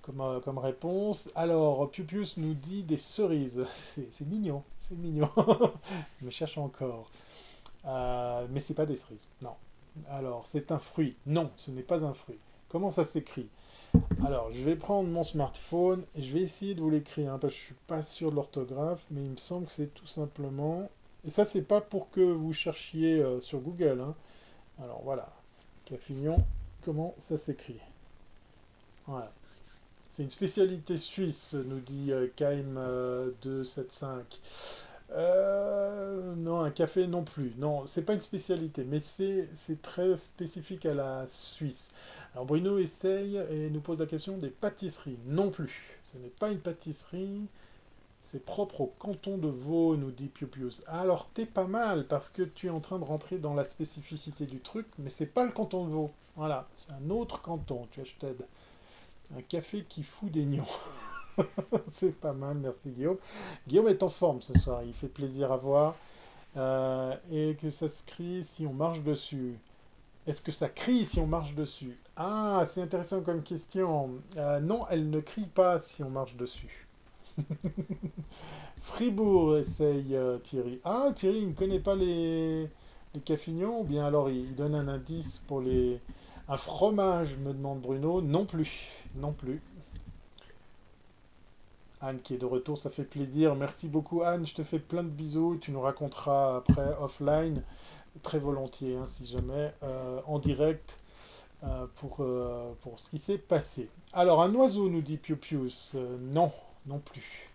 comme réponse. Alors, Pupius nous dit des cerises. C'est mignon, c'est mignon. Je me cherche encore. Mais c'est pas des cerises, non. Alors, c'est un fruit. Non, ce n'est pas un fruit. Comment ça s'écrit? Alors, je vais prendre mon smartphone et je vais essayer de vous l'écrire, hein, parce que je suis pas sûr de l'orthographe, mais il me semble que c'est tout simplement... Et ça, c'est pas pour que vous cherchiez sur Google, hein. Alors, voilà. Cafignon, comment ça s'écrit? Voilà. C'est une spécialité suisse, nous dit Kaim 275. Non, un café non plus. Non, c'est pas une spécialité, mais c'est très spécifique à la Suisse. Alors Bruno essaye et nous pose la question des pâtisseries. Non plus. Ce n'est pas une pâtisserie. C'est propre au canton de Vaud, nous dit Pius. Alors t'es pas mal parce que tu es en train de rentrer dans la spécificité du truc, mais c'est pas le canton de Vaud. Voilà, c'est un autre canton. Tu vois, je t'aide. Un café qui fout des nions. C'est pas mal, merci Guillaume. Guillaume est en forme ce soir, il fait plaisir à voir. Et que ça se crie si on marche dessus. Est-ce que ça crie si on marche dessus? Ah, c'est intéressant comme question. Non, elle ne crie pas si on marche dessus. Fribourg, essaye Thierry. Ah, Thierry, il ne connaît pas les cafignons, ou bien alors il donne un indice pour les... Un fromage, me demande Bruno. Non plus, non plus. Anne qui est de retour, ça fait plaisir. Merci beaucoup Anne, je te fais plein de bisous. Tu nous raconteras après offline, très volontiers, hein, si jamais, en direct, pour ce qui s'est passé. Alors un oiseau, nous dit Pius. Non, non plus.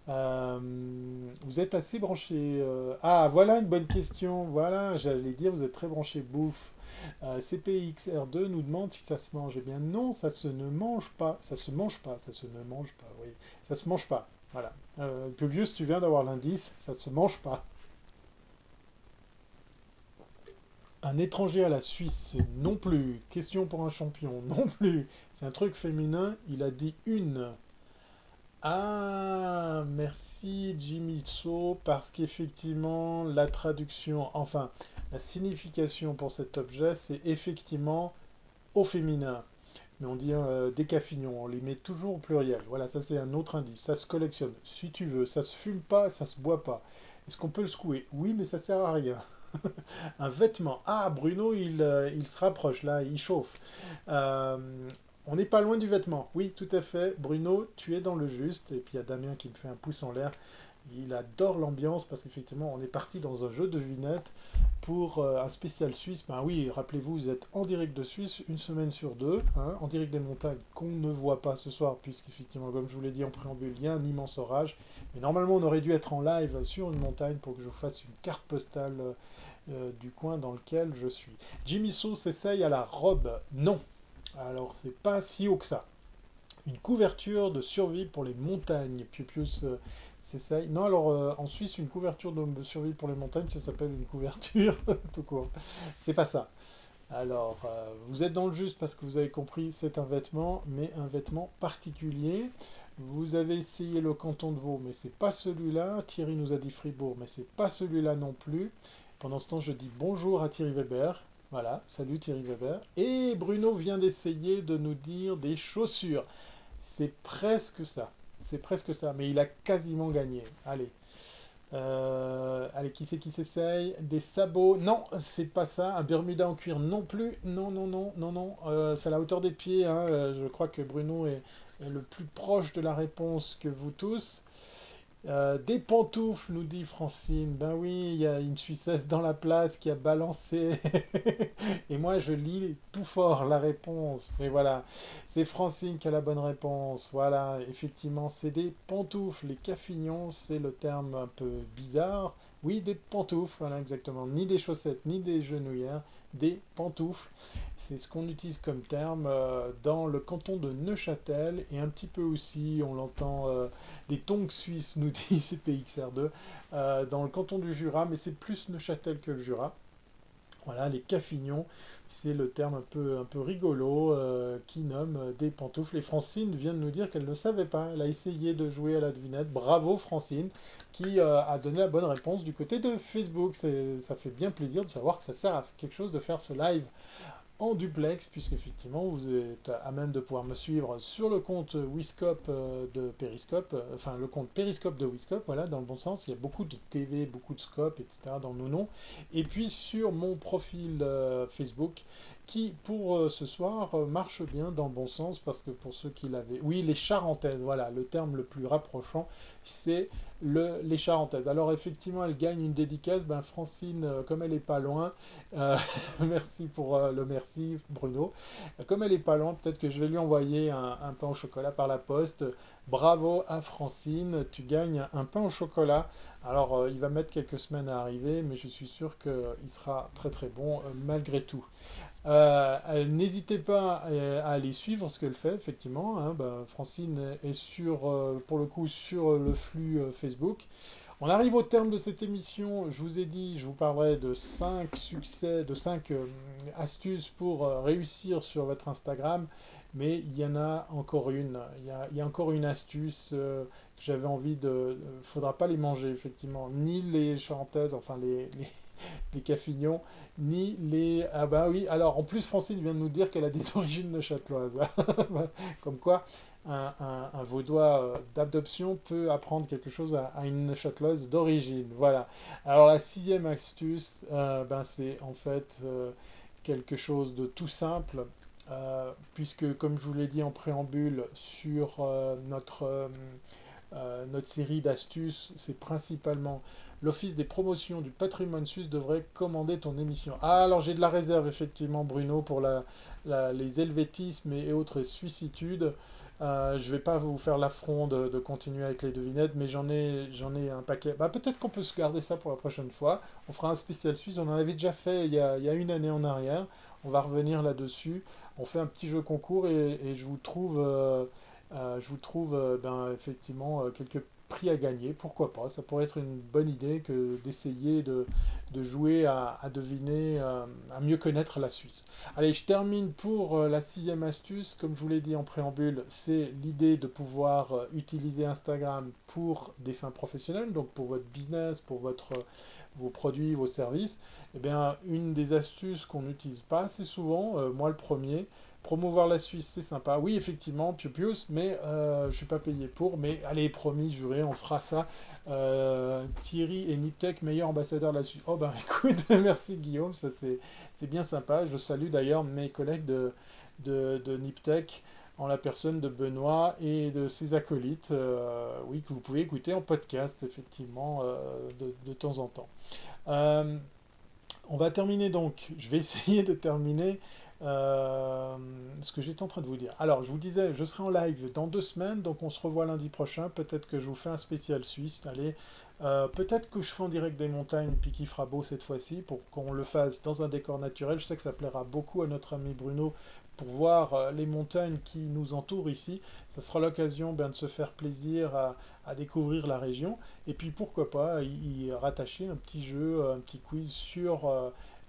Euh, Vous êtes assez branché. Ah, voilà une bonne question. Voilà, j'allais dire, vous êtes très branché bouffe. CPXR2 nous demande si ça se mange. Eh bien non, ça se ne mange pas. Ça se mange pas. Ça se ne mange pas. Oui, ça se mange pas. Voilà. Publius, tu viens d'avoir l'indice. Ça se mange pas. Un étranger à la Suisse, c'est non plus. Question pour un champion, non plus. C'est un truc féminin. Il a dit une. Ah, merci Jimmy So, parce qu'effectivement, la traduction, enfin, la signification pour cet objet, c'est effectivement au féminin. Mais on dit des cafignons, on les met toujours au pluriel. Voilà, ça c'est un autre indice. Ça se collectionne, si tu veux. Ça se fume pas, ça se boit pas. Est-ce qu'on peut le secouer? Oui, mais ça sert à rien. Un vêtement. Ah, Bruno, il se rapproche là, il chauffe. Euh, on n'est pas loin du vêtement. Oui, tout à fait. Bruno, tu es dans le juste. Et puis il y a Damien qui me fait un pouce en l'air. Il adore l'ambiance parce qu'effectivement, on est parti dans un jeu de devinettes pour un spécial suisse. Ben oui, rappelez-vous, vous êtes en direct de Suisse une semaine sur deux, hein, en direct des montagnes qu'on ne voit pas ce soir, puisqu'effectivement, comme je vous l'ai dit en préambule, il y a un immense orage. Mais normalement, on aurait dû être en live sur une montagne pour que je vous fasse une carte postale du coin dans lequel je suis. Jimmy So s'essaye à la robe. Non. Alors, c'est pas si haut que ça. Une couverture de survie pour les montagnes. Pius s'essaye. Non, alors en Suisse, une couverture de survie pour les montagnes, ça s'appelle une couverture tout court. C'est pas ça. Alors, vous êtes dans le juste parce que vous avez compris, c'est un vêtement, mais un vêtement particulier. Vous avez essayé le canton de Vaud, mais c'est pas celui-là. Thierry nous a dit Fribourg, mais c'est pas celui-là non plus. Pendant ce temps, je dis bonjour à Thierry Weber. Voilà, salut Thierry Weber. Et Bruno vient d'essayer de nous dire des chaussures. C'est presque ça. C'est presque ça, mais il a quasiment gagné. Allez. Allez, qui c'est qui s'essaye? Des sabots? Non, c'est pas ça. Un Bermuda en cuir non plus. Non, non, non, non, non. C'est à la hauteur des pieds, hein. Je crois que Bruno est le plus proche de la réponse que vous tous. Des pantoufles, nous dit Francine. Ben oui, il y a une Suissesse dans la place qui a balancé. Et moi, je lis tout fort la réponse. Mais voilà, c'est Francine qui a la bonne réponse. Voilà, effectivement, c'est des pantoufles. Les cafignons, c'est le terme un peu bizarre. Oui, des pantoufles, voilà exactement. Ni des chaussettes, ni des genouillères, des pantoufles. C'est ce qu'on utilise comme terme dans le canton de Neuchâtel et un petit peu aussi, on l'entend, des tongs suisses, nous dit CPXR2, dans le canton du Jura, mais c'est plus Neuchâtel que le Jura. Voilà, les cafignons, c'est le terme un peu rigolo qui nomme des pantoufles. Et Francine vient de nous dire qu'elle ne savait pas. Elle a essayé de jouer à la devinette. Bravo Francine, qui a donné la bonne réponse du côté de Facebook. Ça fait bien plaisir de savoir que ça sert à quelque chose de faire ce live en duplex, puisqu'effectivement vous êtes à même de pouvoir me suivre sur le compte Wiscope de Periscope, enfin le compte Periscope de Wiscope, voilà, dans le bon sens, il y a beaucoup de TV, beaucoup de scope, etc. dans nos noms, et puis sur mon profil Facebook, qui pour ce soir marche bien dans le bon sens, parce que pour ceux qui l'avaient... Oui, les Charentaises, voilà, le terme le plus rapprochant, c'est les Charentaises. Alors effectivement, elle gagne une dédicace, ben Francine, comme elle est pas loin, euh, merci pour le merci Bruno. Comme elle est pas loin, peut-être que je vais lui envoyer un pain au chocolat par la poste. Bravo à Francine, tu gagnes un pain au chocolat. Alors il va mettre quelques semaines à arriver, mais je suis sûr qu'il sera très très bon malgré tout. N'hésitez pas à aller suivre ce qu'elle fait, effectivement. Hein, ben, Francine est sur, pour le coup sur le flux Facebook. On arrive au terme de cette émission. Je vous ai dit, je vous parlerai de 5 succès, de 5 astuces pour réussir sur votre Instagram. Mais il y en a encore une. Il y a encore une astuce que j'avais envie de... Il ne faudra pas les manger, effectivement. Ni les charentaises, enfin les cafignons, ni les... Ah bah oui, alors en plus Francine vient de nous dire qu'elle a des origines neuchâteloises. Comme quoi, un Vaudois d'adoption peut apprendre quelque chose à une neuchâteloise d'origine. Voilà. Alors la sixième astuce, ben, c'est en fait quelque chose de tout simple. Puisque, comme je vous l'ai dit en préambule, sur notre série d'astuces, c'est principalement l'Office des promotions du patrimoine suisse devrait commander ton émission. Ah, alors j'ai de la réserve, effectivement, Bruno, pour les helvétismes et autres suissitudes. Je ne vais pas vous faire l'affront de continuer avec les devinettes, mais j'en ai un paquet. Bah, peut-être qu'on peut se garder ça pour la prochaine fois. On fera un spécial suisse. On en avait déjà fait il y a une année en arrière. On va revenir là-dessus. On fait un petit jeu concours et je vous trouve ben, effectivement quelques prix à gagner. Pourquoi pas? Ça pourrait être une bonne idée que d'essayer de jouer à deviner, à mieux connaître la Suisse. Allez, je termine pour la sixième astuce. Comme je vous l'ai dit en préambule, c'est l'idée de pouvoir utiliser Instagram pour des fins professionnelles, donc pour votre business, pour vos produits, vos services. Eh bien, une des astuces qu'on n'utilise pas assez souvent, moi le premier, promouvoir la Suisse, c'est sympa. Oui, effectivement, piou-pious, mais je ne suis pas payé pour. Mais allez, promis, juré, on fera ça. Thierry et Niptech, meilleur ambassadeur de la Suisse. Oh ben écoute, merci Guillaume, ça c'est bien sympa. Je salue d'ailleurs mes collègues de Niptech en la personne de Benoît et de ses acolytes, oui, que vous pouvez écouter en podcast, effectivement, de temps en temps. Euh, on va terminer donc, je vais essayer de terminer ce que j'étais en train de vous dire. Alors, je vous disais, je serai en live dans 2 semaines, donc on se revoit lundi prochain. Peut-être que je vous fais un spécial suisse. Allez, peut-être que je ferai en direct des montagnes, puis qu'il fera beau cette fois-ci, pour qu'on le fasse dans un décor naturel. Je sais que ça plaira beaucoup à notre ami Bruno pour voir les montagnes qui nous entourent ici. Ça sera l'occasion ben, de se faire plaisir à découvrir la région. Et puis pourquoi pas y rattacher un petit jeu, un petit quiz sur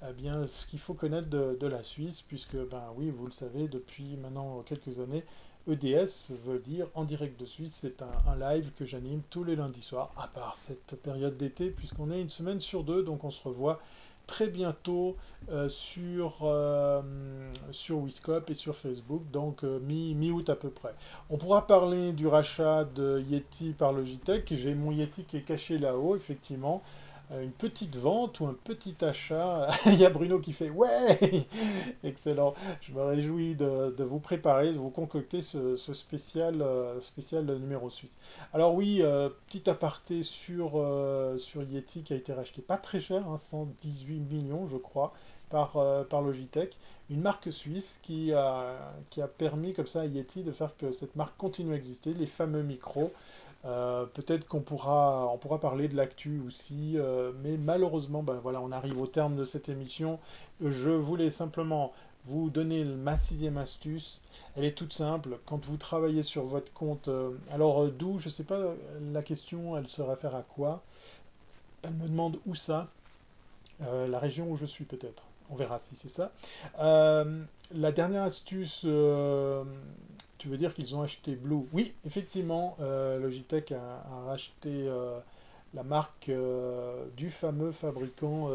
eh bien, ce qu'il faut connaître de la Suisse, puisque, ben oui, vous le savez, depuis maintenant quelques années, EDS veut dire en direct de Suisse, c'est un live que j'anime tous les lundis soirs, à part cette période d'été, puisqu'on est une semaine sur deux, donc on se revoit très bientôt sur Wiscope et sur Facebook, donc mi-août à peu près. On pourra parler du rachat de Yeti par Logitech. J'ai mon Yeti qui est caché là-haut, effectivement. Une petite vente ou un petit achat. Il y a Bruno qui fait ouais. Excellent. Je me réjouis de vous préparer, de vous concocter ce spécial numéro suisse. Alors oui, petit aparté sur Yeti qui a été racheté pas très cher, hein, 118 millions je crois, par Logitech. Une marque suisse qui a permis comme ça à Yeti de faire que cette marque continue à exister, les fameux micros. Peut-être on pourra parler de l'actu aussi, mais malheureusement, ben voilà, on arrive au terme de cette émission. Je voulais simplement vous donner ma sixième astuce. Elle est toute simple. Quand vous travaillez sur votre compte, alors d'où, je ne sais pas, la question, elle se réfère à quoi? Elle me demande où ça? La région où je suis peut-être. On verra si c'est ça. La dernière astuce, tu veux dire qu'ils ont acheté Blue? Oui, effectivement, Logitech a racheté la marque du fameux fabricant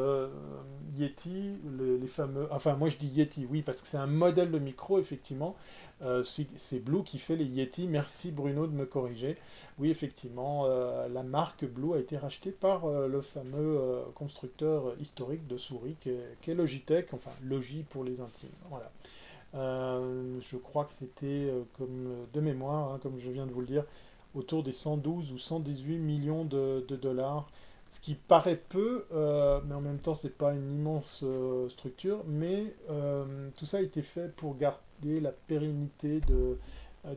Yeti, les fameux... Enfin, moi je dis Yeti, oui, parce que c'est un modèle de micro, effectivement. C'est Blue qui fait les Yeti. Merci Bruno de me corriger. Oui, effectivement, la marque Blue a été rachetée par le fameux constructeur historique de souris qu'est Logitech, enfin Logi pour les intimes. Voilà. Je crois que c'était, comme de mémoire, hein, comme je viens de vous le dire, autour des 112 ou 118 millions de dollars, ce qui paraît peu, mais en même temps, c'est pas une immense structure, mais tout ça a été fait pour garder la pérennité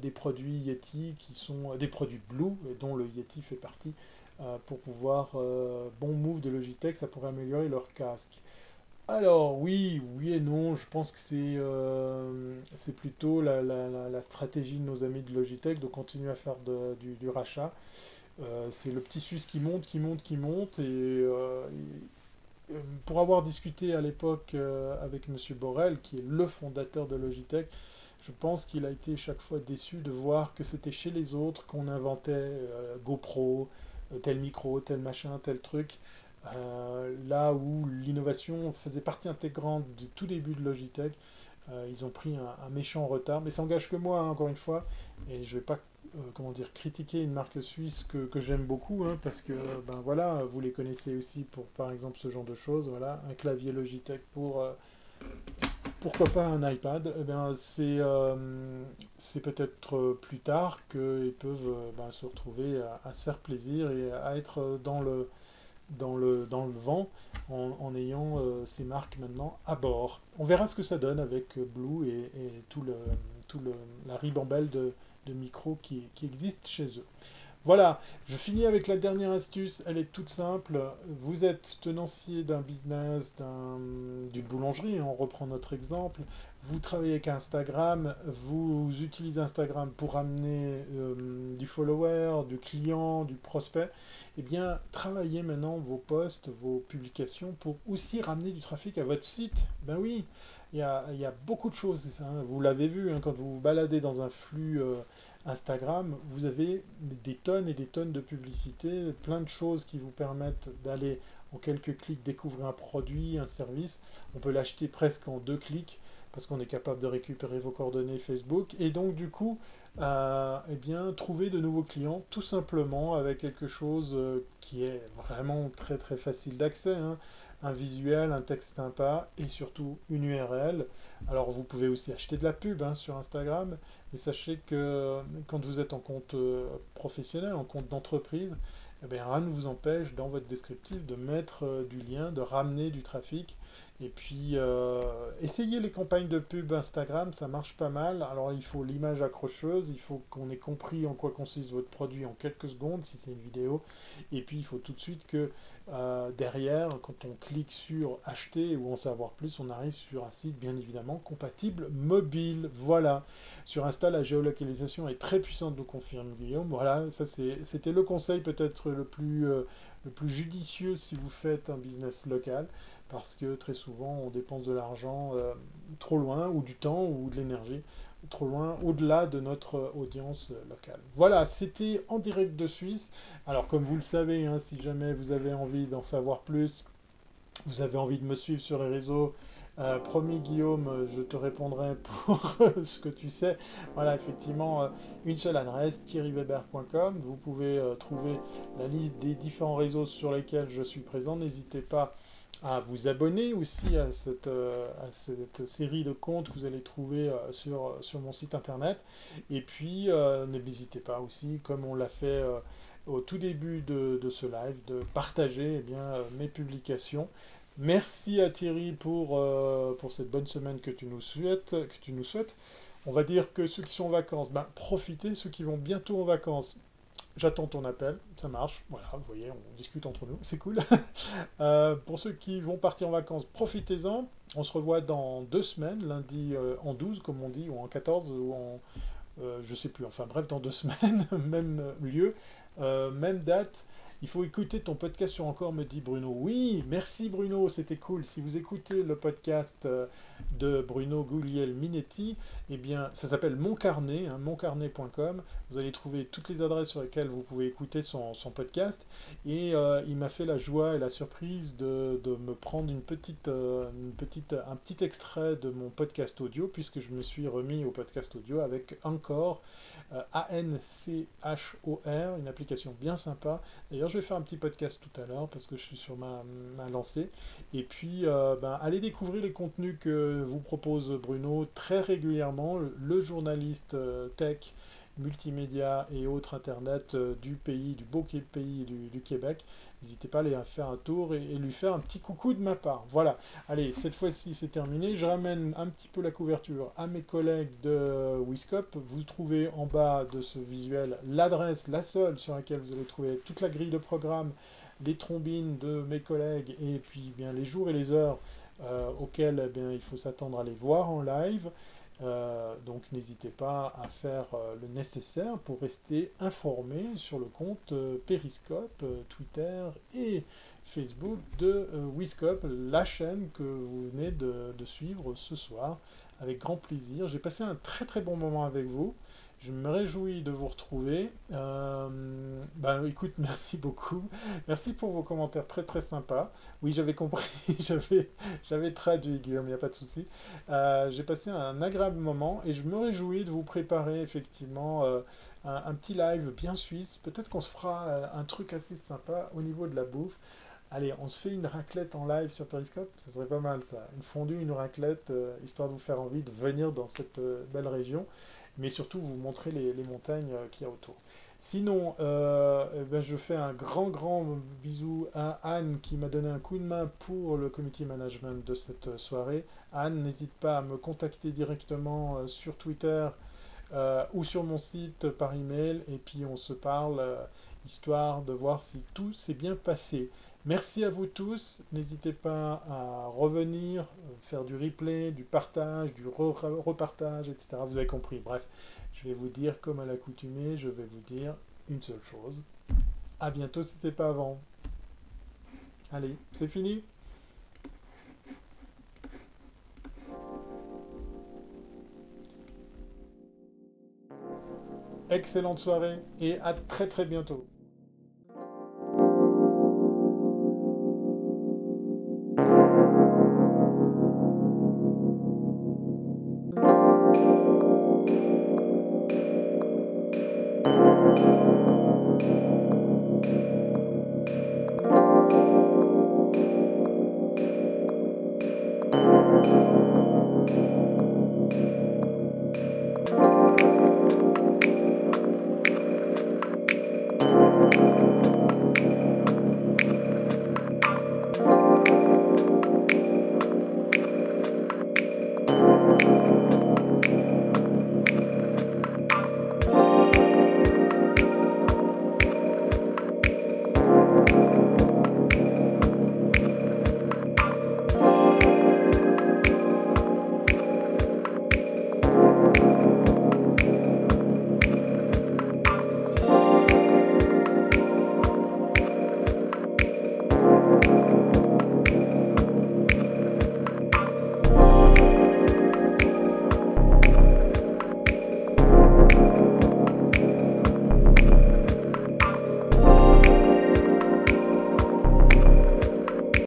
des produits Yeti, qui sont des produits Blue, et dont le Yeti fait partie, pour pouvoir, bon move de Logitech, ça pourrait améliorer leur casque. Alors oui, oui et non, je pense que c'est plutôt la stratégie de nos amis de Logitech de continuer à faire du rachat. C'est le petit Suisse qui monte, qui monte, qui monte. Pour avoir discuté à l'époque avec Monsieur Borel, qui est le fondateur de Logitech, je pense qu'il a été chaque fois déçu de voir que c'était chez les autres qu'on inventait GoPro, tel micro, tel machin, tel truc. Là où l'innovation faisait partie intégrante du tout début de Logitech, ils ont pris un méchant retard, mais ça engage que moi, hein, encore une fois, et je vais pas, comment dire, critiquer une marque suisse que j'aime beaucoup, hein, parce que, ben voilà, vous les connaissez aussi pour, par exemple, ce genre de choses, voilà, un clavier Logitech pour, pourquoi pas un iPad, eh bien, c'est peut-être plus tard qu'ils peuvent ben, se retrouver à se faire plaisir et à être dans le vent en ayant ces marques maintenant à bord. On verra ce que ça donne avec Blue et la ribambelle de micros qui existe chez eux. Voilà, je finis avec la dernière astuce, elle est toute simple. Vous êtes tenancier d'un business, d'une boulangerie, on reprend notre exemple. Vous travaillez avec Instagram, vous utilisez Instagram pour amener du follower, du client, du prospect. Eh bien, travaillez maintenant vos posts, vos publications pour aussi ramener du trafic à votre site. Ben oui, il y a beaucoup de choses, hein. Vous l'avez vu, hein, quand vous vous baladez dans un flux Instagram, vous avez des tonnes et des tonnes de publicités, plein de choses qui vous permettent d'aller en quelques clics découvrir un produit, un service. On peut l'acheter presque en 2 clics parce qu'on est capable de récupérer vos coordonnées Facebook et donc du coup, eh bien, trouver de nouveaux clients tout simplement avec quelque chose qui est vraiment très très facile d'accès, hein. Un visuel, un texte sympa et surtout une URL. Alors vous pouvez aussi acheter de la pub, hein, sur Instagram, mais sachez que quand vous êtes en compte professionnel, en compte d'entreprise, eh bien, rien ne vous empêche dans votre descriptif de mettre du lien, de ramener du trafic. Et puis, essayez les campagnes de pub Instagram, ça marche pas mal. Alors, il faut l'image accrocheuse, il faut qu'on ait compris en quoi consiste votre produit en quelques secondes, si c'est une vidéo. Et puis, il faut tout de suite que derrière, quand on clique sur acheter ou en savoir plus, on arrive sur un site, bien évidemment, compatible mobile. Voilà. Sur Insta, la géolocalisation est très puissante, nous confirme Guillaume. Voilà, ça c'était le conseil peut-être le plus judicieux si vous faites un business local, parce que très souvent on dépense de l'argent trop loin, ou du temps, ou de l'énergie trop loin, au-delà de notre audience locale. Voilà, c'était en direct de Suisse. Alors comme vous le savez, hein, si jamais vous avez envie d'en savoir plus, vous avez envie de me suivre sur les réseaux, promis Guillaume, je te répondrai pour ce que tu sais. Voilà, effectivement, une seule adresse, thierryweber.com. Vous pouvez trouver la liste des différents réseaux sur lesquels je suis présent. N'hésitez pas à vous abonner aussi à cette série de comptes que vous allez trouver sur mon site internet. Et puis, n'hésitez pas aussi, comme on l'a fait au tout début de ce live, de partager, eh bien, mes publications. Merci à Thierry pour cette bonne semaine que tu nous souhaites. On va dire que ceux qui sont en vacances, ben, profitez. Ceux qui vont bientôt en vacances, j'attends ton appel, ça marche. Voilà, vous voyez, on discute entre nous, c'est cool. Pour ceux qui vont partir en vacances, profitez-en. On se revoit dans 2 semaines, lundi en 12, comme on dit, ou en 14, ou en... je sais plus, enfin bref, dans 2 semaines, même lieu, même date. Il faut écouter ton podcast sur Encore, me dit Bruno. Oui, merci Bruno, c'était cool. Si vous écoutez le podcast de Bruno Guglielminetti, eh bien, ça s'appelle Mon Carnet, hein, moncarnet.com. Vous allez trouver toutes les adresses sur lesquelles vous pouvez écouter son podcast. Et il m'a fait la joie et la surprise de me prendre un petit extrait de mon podcast audio, puisque je me suis remis au podcast audio avec Anchor, Anchor, une application bien sympa. D'ailleurs, je vais faire un petit podcast tout à l'heure parce que je suis sur ma lancée. Et puis, allez découvrir les contenus que vous propose Bruno très régulièrement, le journaliste tech, multimédia et autres internet du pays, du beau pays du Québec. N'hésitez pas à aller faire un tour et lui faire un petit coucou de ma part. Voilà, allez, cette fois-ci c'est terminé. Je ramène un petit peu la couverture à mes collègues de Wiscop. Vous trouvez en bas de ce visuel l'adresse, la seule sur laquelle vous allez trouver toute la grille de programme, les trombines de mes collègues et puis bien les jours et les heures auxquels il faut s'attendre à les voir en live. Donc n'hésitez pas à faire le nécessaire pour rester informé sur le compte Periscope, Twitter et Facebook de Wiscop, la chaîne que vous venez de suivre ce soir avec grand plaisir. J'ai passé un très très bon moment avec vous. Je me réjouis de vous retrouver. Écoute, merci beaucoup. Merci pour vos commentaires très très sympas. Oui, j'avais compris, j'avais traduit, Guillaume, il n'y a pas de souci. J'ai passé un agréable moment et je me réjouis de vous préparer effectivement un petit live bien suisse. Peut-être qu'on se fera un truc assez sympa au niveau de la bouffe. Allez, on se fait une raclette en live sur Periscope, ça serait pas mal ça. Une fondue, une raclette, histoire de vous faire envie de venir dans cette belle région, mais surtout vous montrer les montagnes qu'il y a autour. Sinon, je fais un grand bisou à Anne qui m'a donné un coup de main pour le community management de cette soirée. Anne, n'hésite pas à me contacter directement sur Twitter ou sur mon site par email, et puis on se parle histoire de voir si tout s'est bien passé. Merci à vous tous, n'hésitez pas à revenir, faire du replay, du partage, du repartage, etc. Vous avez compris, bref, je vais vous dire comme à l'accoutumée, je vais vous dire une seule chose. À bientôt si c'est pas avant. Allez, c'est fini. Excellente soirée et à très très bientôt.